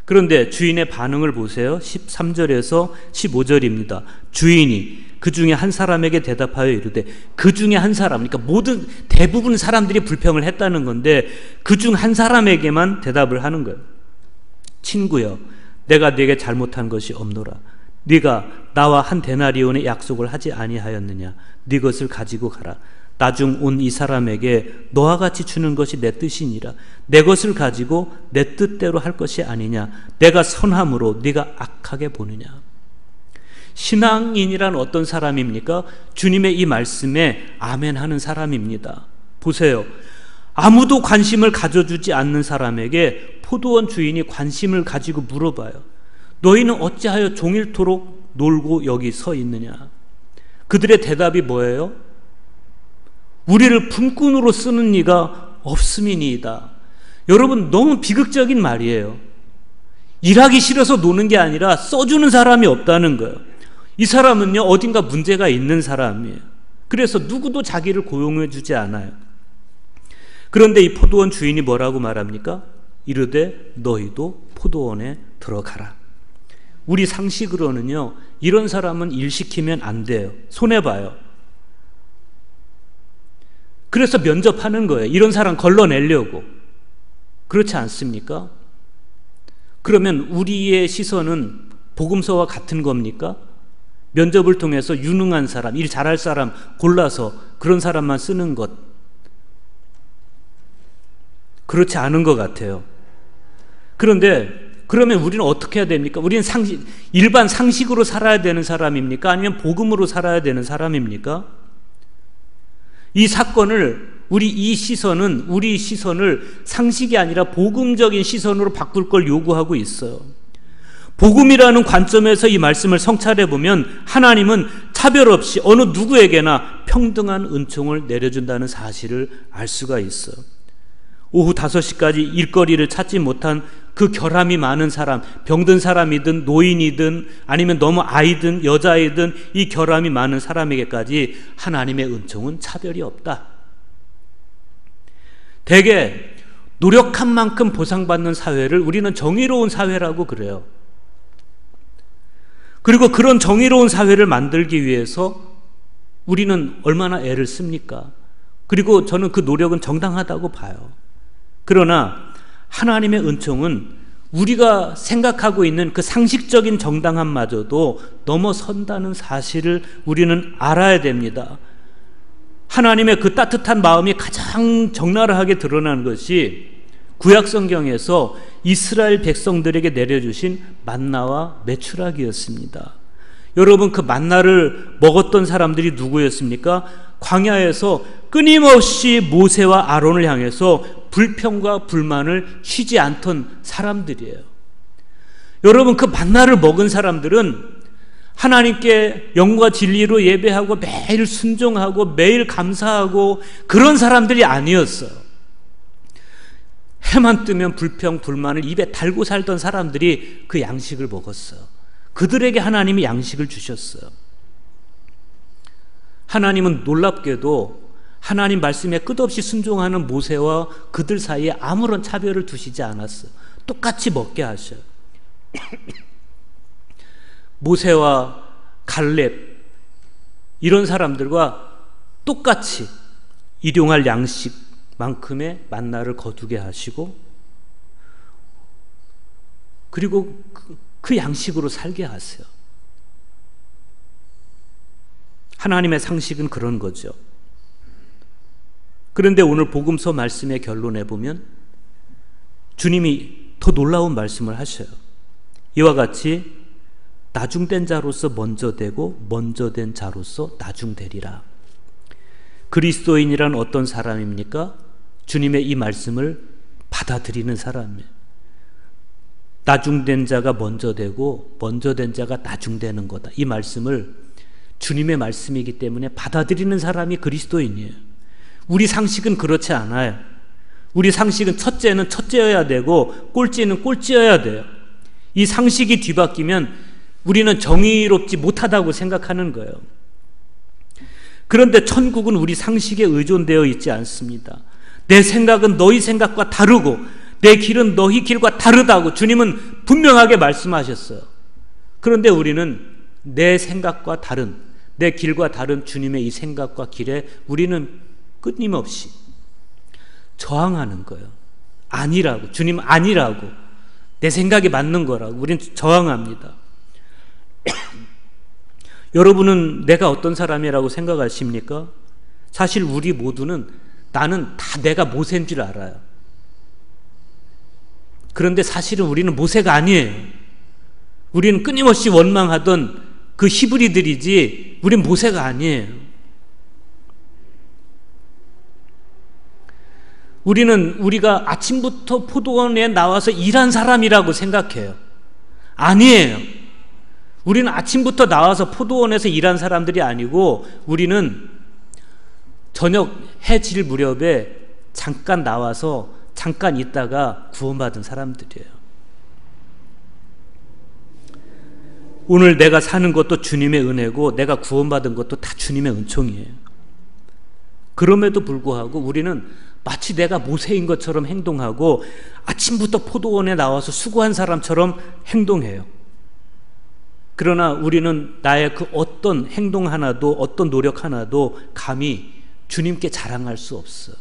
그런데 주인의 반응을 보세요. 13절에서 15절입니다. 주인이 그 중에 한 사람에게 대답하여 이르되, 그 중에 한 사람, 그러니까 대부분 사람들이 불평을 했다는 건데 그 중 한 사람에게만 대답을 하는 거예요. 친구여, 내가 네게 잘못한 것이 없노라. 네가 나와 한 데나리온의 약속을 하지 아니하였느냐? 네 것을 가지고 가라. 나중 온 이 사람에게 너와 같이 주는 것이 내 뜻이니라. 내 것을 가지고 내 뜻대로 할 것이 아니냐? 내가 선함으로 네가 악하게 보느냐? 신앙인이란 어떤 사람입니까? 주님의 이 말씀에 아멘하는 사람입니다. 보세요. 아무도 관심을 가져주지 않는 사람에게 포도원 주인이 관심을 가지고 물어봐요. 너희는 어찌하여 종일토록 놀고 여기 서 있느냐? 그들의 대답이 뭐예요? 우리를 품꾼으로 쓰는 이가 없음이니이다. 여러분, 너무 비극적인 말이에요. 일하기 싫어서 노는 게 아니라 써주는 사람이 없다는 거예요. 이 사람은요, 어딘가 문제가 있는 사람이에요. 그래서 누구도 자기를 고용해 주지 않아요. 그런데 이 포도원 주인이 뭐라고 말합니까? 이르되 너희도 포도원에 들어가라. 우리 상식으로는요, 이런 사람은 일 시키면 안 돼요. 손해봐요. 그래서 면접하는 거예요. 이런 사람 걸러내려고. 그렇지 않습니까? 그러면 우리의 시선은 복음서와 같은 겁니까? 면접을 통해서 유능한 사람, 일 잘할 사람 골라서 그런 사람만 쓰는 것. 그렇지 않은 것 같아요. 그런데 그러면 우리는 어떻게 해야 됩니까? 우리는 일반 상식으로 살아야 되는 사람입니까? 아니면 복음으로 살아야 되는 사람입니까? 이 사건을, 우리 시선을 상식이 아니라 복음적인 시선으로 바꿀 걸 요구하고 있어요. 복음이라는 관점에서 이 말씀을 성찰해 보면 하나님은 차별 없이 어느 누구에게나 평등한 은총을 내려준다는 사실을 알 수가 있어요. 오후 5시까지 일거리를 찾지 못한 그 결함이 많은 사람, 병든 사람이든 노인이든 아니면 너무 아이든 여자이든 이 결함이 많은 사람에게까지 하나님의 은총은 차별이 없다. 대개 노력한 만큼 보상받는 사회를 우리는 정의로운 사회라고 그래요. 그리고 그런 정의로운 사회를 만들기 위해서 우리는 얼마나 애를 씁니까? 그리고 저는 그 노력은 정당하다고 봐요. 그러나 하나님의 은총은 우리가 생각하고 있는 그 상식적인 정당함마저도 넘어선다는 사실을 우리는 알아야 됩니다. 하나님의 그 따뜻한 마음이 가장 적나라하게 드러나는 것이 구약 성경에서 이스라엘 백성들에게 내려주신 만나와 메추라기였습니다. 여러분, 그 만나를 먹었던 사람들이 누구였습니까? 광야에서 끊임없이 모세와 아론을 향해서 불평과 불만을 쉬지 않던 사람들이에요. 여러분, 그 만나를 먹은 사람들은 하나님께 영과 진리로 예배하고 매일 순종하고 매일 감사하고 그런 사람들이 아니었어요. 해만 뜨면 불평, 불만을 입에 달고 살던 사람들이 그 양식을 먹었어요. 그들에게 하나님이 양식을 주셨어요. 하나님은 놀랍게도 하나님 말씀에 끝없이 순종하는 모세와 그들 사이에 아무런 차별을 두시지 않았어요. 똑같이 먹게 하셔요. 모세와 갈렙 이런 사람들과 똑같이 일용할 양식만큼의 만나를 거두게 하시고 그리고 그 양식으로 살게 하세요. 하나님의 상식은 그런 거죠. 그런데 오늘 복음서 말씀의 결론에 보면 주님이 더 놀라운 말씀을 하셔요. 이와 같이 나중된 자로서 먼저 되고 먼저 된 자로서 나중되리라. 그리스도인이란 어떤 사람입니까? 주님의 이 말씀을 받아들이는 사람이에요. 나중된 자가 먼저 되고 먼저 된 자가 나중되는 거다. 이 말씀을 주님의 말씀이기 때문에 받아들이는 사람이 그리스도인이에요. 우리 상식은 그렇지 않아요. 우리 상식은 첫째는 첫째여야 되고 꼴찌는 꼴찌여야 돼요. 이 상식이 뒤바뀌면 우리는 정의롭지 못하다고 생각하는 거예요. 그런데 천국은 우리 상식에 의존되어 있지 않습니다. 내 생각은 너희 생각과 다르고 내 길은 너희 길과 다르다고 주님은 분명하게 말씀하셨어요. 그런데 우리는 내 생각과 다른, 내 길과 다른 주님의 이 생각과 길에 우리는 끊임없이 저항하는 거예요. 아니라고, 주님 아니라고, 내 생각이 맞는 거라고 우리는 저항합니다. 여러분은 내가 어떤 사람이라고 생각하십니까? 사실 우리 모두는 나는 다 내가 모세인 줄 알아요. 그런데 사실은 우리는 모세가 아니에요. 우리는 끊임없이 원망하던 그 히브리들이지 우린 모세가 아니에요. 우리가 아침부터 포도원에 나와서 일한 사람이라고 생각해요. 아니에요. 우리는 아침부터 나와서 포도원에서 일한 사람들이 아니고 우리는 저녁 해 질 무렵에 잠깐 나와서 잠깐 있다가 구원받은 사람들이에요. 오늘 내가 사는 것도 주님의 은혜고 내가 구원받은 것도 다 주님의 은총이에요. 그럼에도 불구하고 우리는 마치 내가 모세인 것처럼 행동하고 아침부터 포도원에 나와서 수고한 사람처럼 행동해요. 그러나 우리는 나의 그 어떤 행동 하나도 어떤 노력 하나도 감히 주님께 자랑할 수 없어.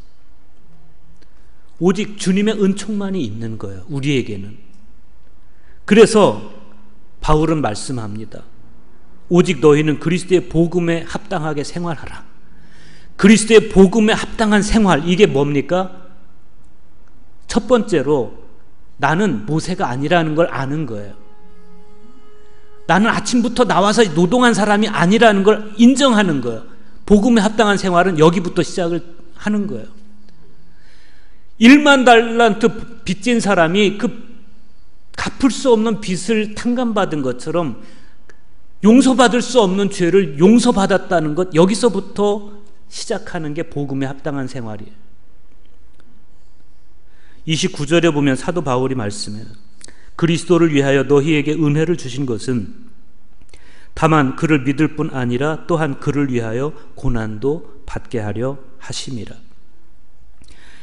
오직 주님의 은총만이 있는 거예요. 우리에게는. 그래서 바울은 말씀합니다. 오직 너희는 그리스도의 복음에 합당하게 생활하라. 그리스도의 복음에 합당한 생활, 이게 뭡니까? 첫 번째로 나는 모세가 아니라는 걸 아는 거예요. 나는 아침부터 나와서 노동한 사람이 아니라는 걸 인정하는 거예요. 복음에 합당한 생활은 여기부터 시작을 하는 거예요. 1만 달란트 빚진 사람이 그 갚을 수 없는 빚을 탕감받은 것처럼 용서받을 수 없는 죄를 용서받았다는 것, 여기서부터 시작하는 게 복음에 합당한 생활이에요. 29절에 보면 사도 바울이 말씀해요. 그리스도를 위하여 너희에게 은혜를 주신 것은 다만 그를 믿을 뿐 아니라 또한 그를 위하여 고난도 받게 하려 하심이라.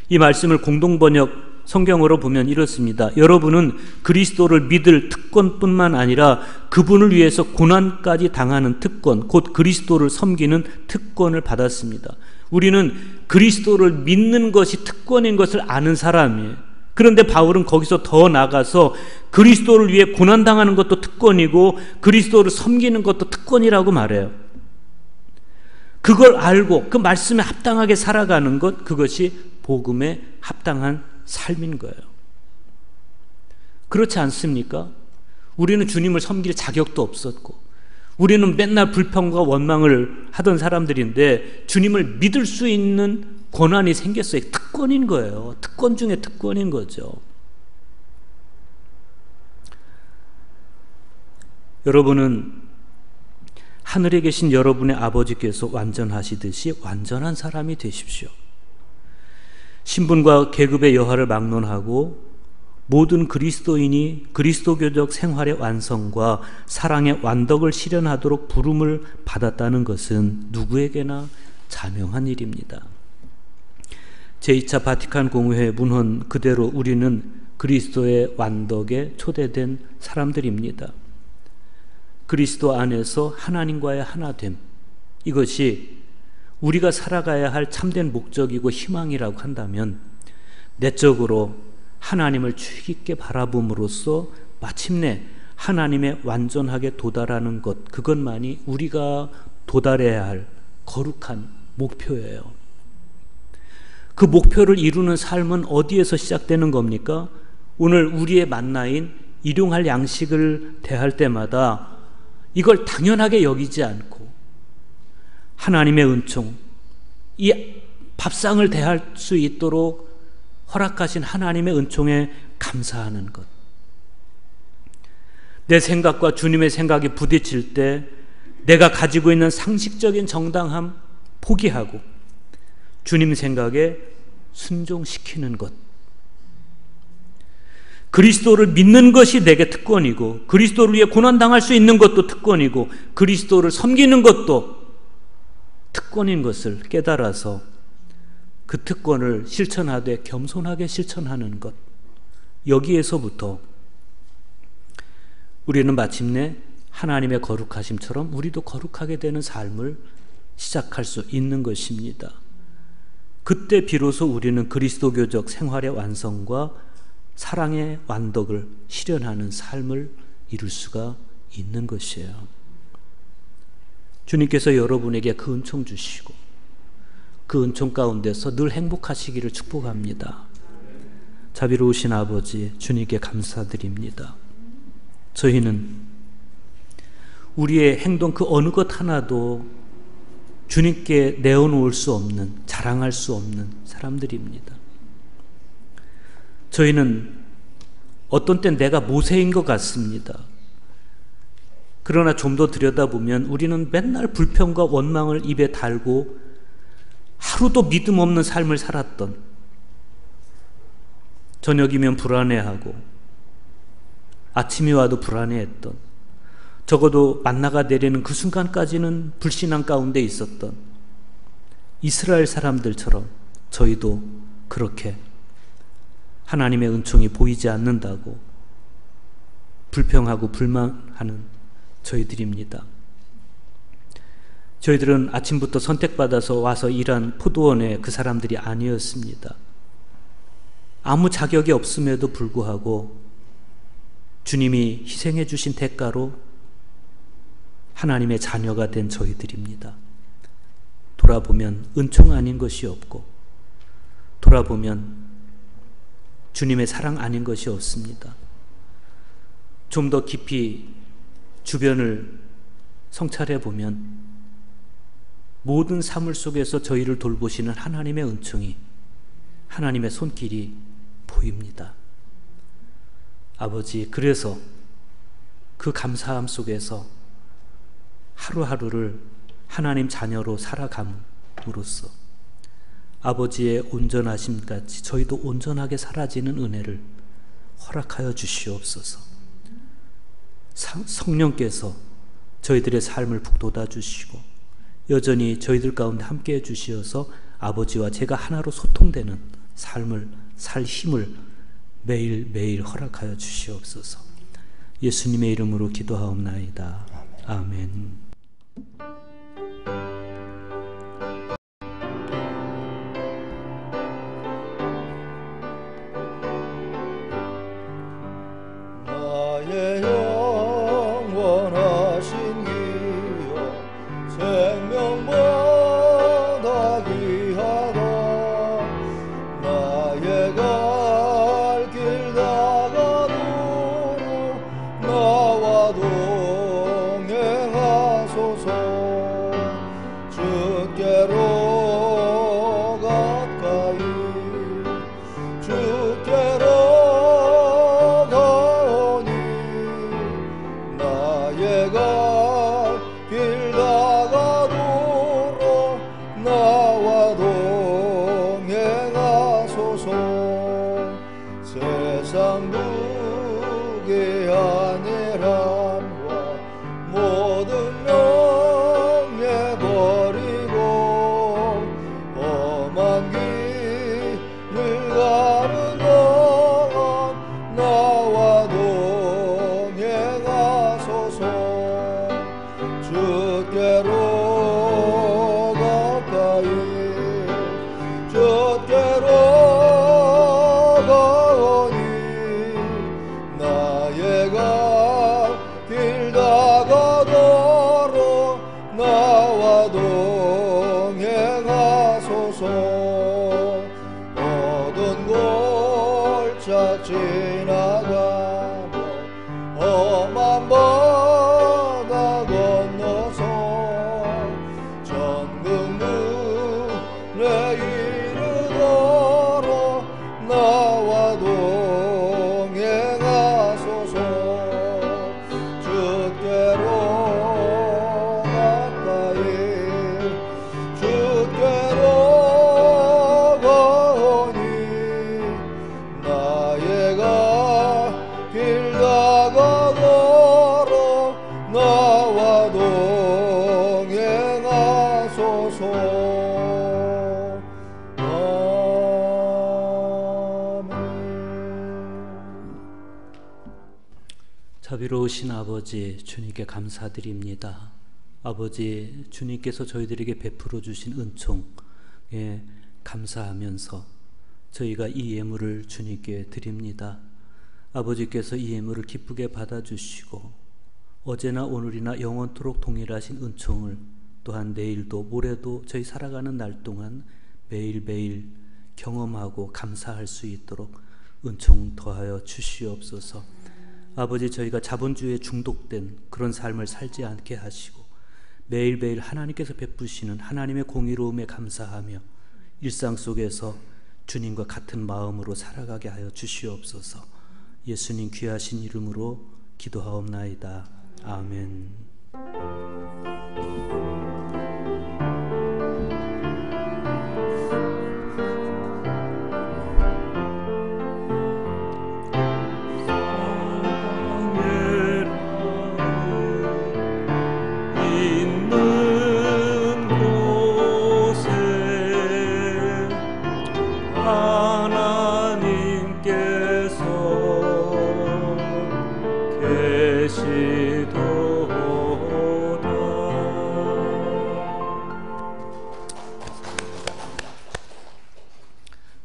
이 말씀을 공동번역 성경으로 보면 이렇습니다. 여러분은 그리스도를 믿을 특권뿐만 아니라 그분을 위해서 고난까지 당하는 특권, 곧 그리스도를 섬기는 특권을 받았습니다. 우리는 그리스도를 믿는 것이 특권인 것을 아는 사람이에요. 그런데 바울은 거기서 더 나가서 그리스도를 위해 고난당하는 것도 특권이고 그리스도를 섬기는 것도 특권이라고 말해요. 그걸 알고 그 말씀에 합당하게 살아가는 것, 그것이 복음에 합당한 삶인 거예요. 그렇지 않습니까? 우리는 주님을 섬길 자격도 없었고 우리는 맨날 불평과 원망을 하던 사람들인데 주님을 믿을 수 있는 권한이 생겼어요. 특권인 거예요. 특권 중에 특권인 거죠. 여러분은 하늘에 계신 여러분의 아버지께서 완전하시듯이 완전한 사람이 되십시오. 신분과 계급의 여하를 막론하고 모든 그리스도인이 그리스도교적 생활의 완성과 사랑의 완덕을 실현하도록 부름을 받았다는 것은 누구에게나 자명한 일입니다. 제2차 바티칸 공회의 문헌 그대로 우리는 그리스도의 완덕에 초대된 사람들입니다. 그리스도 안에서 하나님과의 하나됨, 이것이 우리가 살아가야 할 참된 목적이고 희망이라고 한다면 내적으로 하나님을 주의 깊게 바라봄으로써 마침내 하나님의 완전하게 도달하는 것, 그것만이 우리가 도달해야 할 거룩한 목표예요. 그 목표를 이루는 삶은 어디에서 시작되는 겁니까? 오늘 우리의 만나인 일용할 양식을 대할 때마다 이걸 당연하게 여기지 않고 하나님의 은총, 이 밥상을 대할 수 있도록 허락하신 하나님의 은총에 감사하는 것. 내 생각과 주님의 생각이 부딪힐 때 내가 가지고 있는 상식적인 정당함 포기하고 주님 생각에 순종시키는 것. 그리스도를 믿는 것이 내게 특권이고 그리스도를 위해 고난당할 수 있는 것도 특권이고 그리스도를 섬기는 것도 특권인 것을 깨달아서 그 특권을 실천하되 겸손하게 실천하는 것, 여기에서부터 우리는 마침내 하나님의 거룩하심처럼 우리도 거룩하게 되는 삶을 시작할 수 있는 것입니다. 그때 비로소 우리는 그리스도교적 생활의 완성과 사랑의 완덕을 실현하는 삶을 이룰 수가 있는 것이에요. 주님께서 여러분에게 그 은총 주시고 그 은총 가운데서 늘 행복하시기를 축복합니다. 자비로우신 아버지, 주님께 감사드립니다. 저희는 우리의 행동 그 어느 것 하나도 주님께 내어놓을 수 없는, 자랑할 수 없는 사람들입니다. 저희는 어떤 땐 내가 모세인 것 같습니다. 그러나 좀 더 들여다보면 우리는 맨날 불평과 원망을 입에 달고 하루도 믿음 없는 삶을 살았던, 저녁이면 불안해하고 아침이 와도 불안해했던, 적어도 만나가 내리는 그 순간까지는 불신앙 가운데 있었던 이스라엘 사람들처럼 저희도 그렇게 하나님의 은총이 보이지 않는다고 불평하고 불만하는 저희들입니다. 저희들은 아침부터 선택받아서 와서 일한 포도원의 그 사람들이 아니었습니다. 아무 자격이 없음에도 불구하고 주님이 희생해 주신 대가로 하나님의 자녀가 된 저희들입니다. 돌아보면 은총 아닌 것이 없고 돌아보면 주님의 사랑 아닌 것이 없습니다. 좀 더 깊이 주변을 성찰해 보면 모든 사물 속에서 저희를 돌보시는 하나님의 은총이, 하나님의 손길이 보입니다. 아버지, 그래서 그 감사함 속에서 하루하루를 하나님 자녀로 살아감으로써 아버지의 온전하심 같이 저희도 온전하게 사라지는 은혜를 허락하여 주시옵소서. 성령께서 저희들의 삶을 북돋아 주시고 여전히 저희들 가운데 함께해 주시어서 아버지와 제가 하나로 소통되는 삶을 살 힘을 매일매일 허락하여 주시옵소서. 예수님의 이름으로 기도하옵나이다. 아멘. 나의 영원하신 기여 생명보다 귀하다. 나의 갈 길 다가도록 나와 동행하소서. 주께로 가까이 주께로 가오니 나의 갈 길 다가도록 나와 동행하소서. 세상 무게 아니란과 모든 명예 버리고 험한 길을 가는 동안 나와 동행하소서. 주께로 가까이 주께로 가오니 나의 갈 길 다가도록 나와 동행하소서. 모든 골짜 지나가고 험한 바다 건너서 천국문에 이르도록 나와 동행하소서. 주께로 가까이 주께로 가오니 나의 갈 길 다가도록 나와 동행하소서. 아멘. 자비로우신 아버지, 주님께 감사드립니다. 아버지, 주님께서 저희들에게 베풀어 주신 은총에 감사하면서 저희가 이 예물을 주님께 드립니다. 아버지께서 이 예물을 기쁘게 받아주시고 어제나 오늘이나 영원토록 동일하신 은총을 또한 내일도 모레도 저희 살아가는 날 동안 매일매일 경험하고 감사할 수 있도록 은총 더하여 주시옵소서. 아버지, 저희가 자본주의에 중독된 그런 삶을 살지 않게 하시고 매일매일 하나님께서 베푸시는 하나님의 공의로움에 감사하며 일상 속에서 주님과 같은 마음으로 살아가게 하여 주시옵소서. 예수님 귀하신 이름으로 기도하옵나이다. 아멘.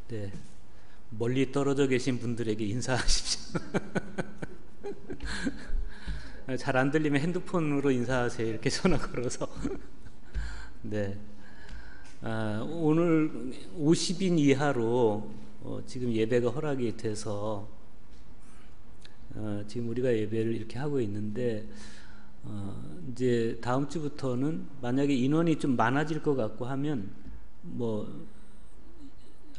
네, 멀리 떨어져 계신 분들에게 인사하십시오. 잘 안 들리면 핸드폰으로 인사하세요. 이렇게 전화 걸어서. 네, 오늘 50인 이하로 지금 예배가 허락이 돼서 지금 우리가 예배를 이렇게 하고 있는데 이제 다음 주부터는 만약에 인원이 좀 많아질 것 같고 하면 뭐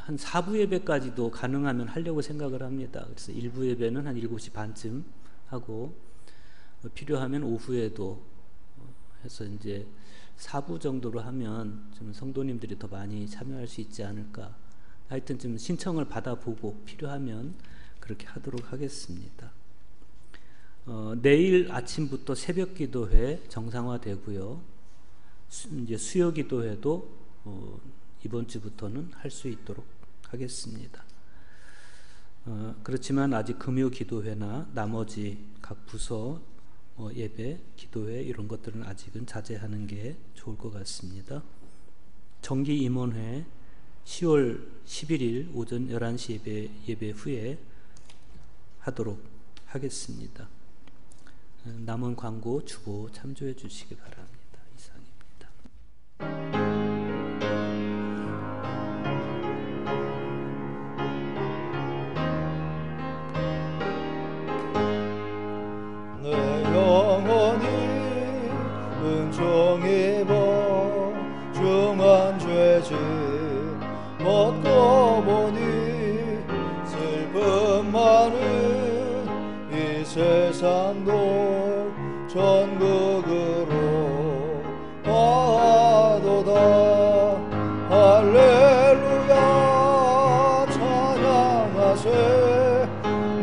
한 4부 예배까지도 가능하면 하려고 생각을 합니다. 그래서 1부 예배는 한 7시 반쯤 하고 필요하면 오후에도 해서 이제 4부 정도로 하면 좀 성도님들이 더 많이 참여할 수 있지 않을까. 하여튼 좀 신청을 받아보고 필요하면 그렇게 하도록 하겠습니다. 내일 아침부터 새벽 기도회 정상화되고요. 이제 수요 기도회도 이번 주부터는 할 수 있도록 하겠습니다. 그렇지만 아직 금요 기도회나 나머지 각 부서 예배, 기도회 이런 것들은 아직은 자제하는 게 좋을 것 같습니다. 정기 임원회 10월 11일 오전 11시 예배 후에 하도록 하겠습니다. 남은 광고 주보 참조해 주시기 바랍니다. 이상입니다. 내 영혼이 은총입어 중한 죄짐 얻고 보니 슬픔 많은 이 세상도 천국으로 가도다. 할렐루야 찬양하세.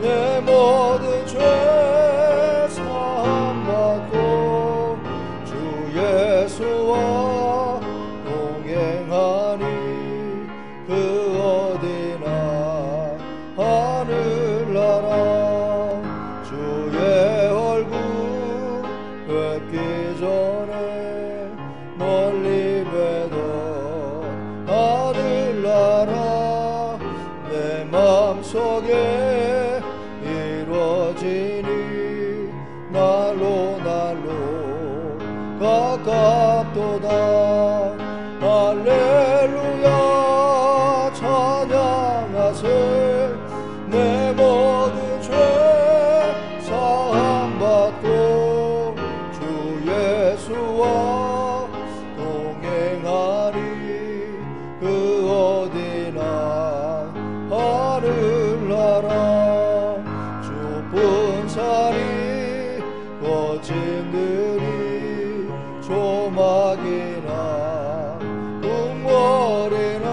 내 모든 죄 사함받고 주 예수와 동행하니 그 어디나 하늘나라 주의 얼굴 뵙기 전에 멀리 뵈던 하늘나라 내 마음속에 이루어지니 날로 가깝도다. 할렐루야 찬양하세. 내 모든 죄 사함받고 주 예수와 동행하니 그 어디나 하늘나라 주 분살이 거친들이 조막이나 궁궐이나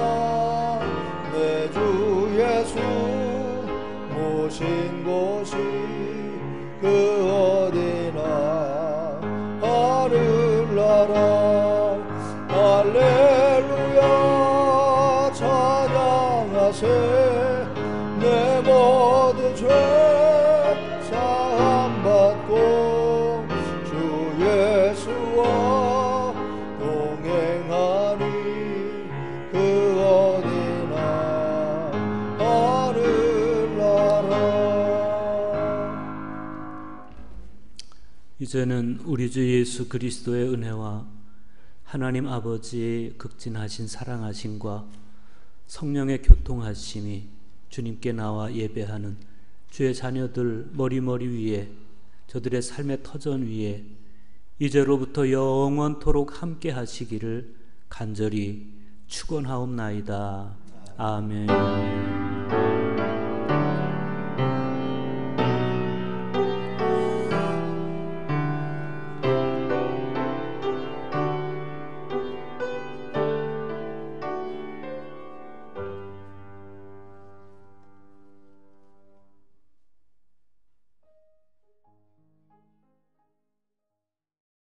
내 주 예수 모신 곳이 그 어디나 하늘나라. 할렐루야 찬양하세. 내 모든 죄 사함받고 주 예수와 동행하니 그 어디나 하늘나라. 이제는 우리 주 예수 그리스도의 은혜와 하나님 아버지의 극진하신 사랑하심과 성령의 교통하심이 주님께 나와 예배하는 주의 자녀들 머리머리 위에 저들의 삶의 터전 위에 이제로부터 영원토록 함께 하시기를 간절히 축원하옵나이다. 아멘.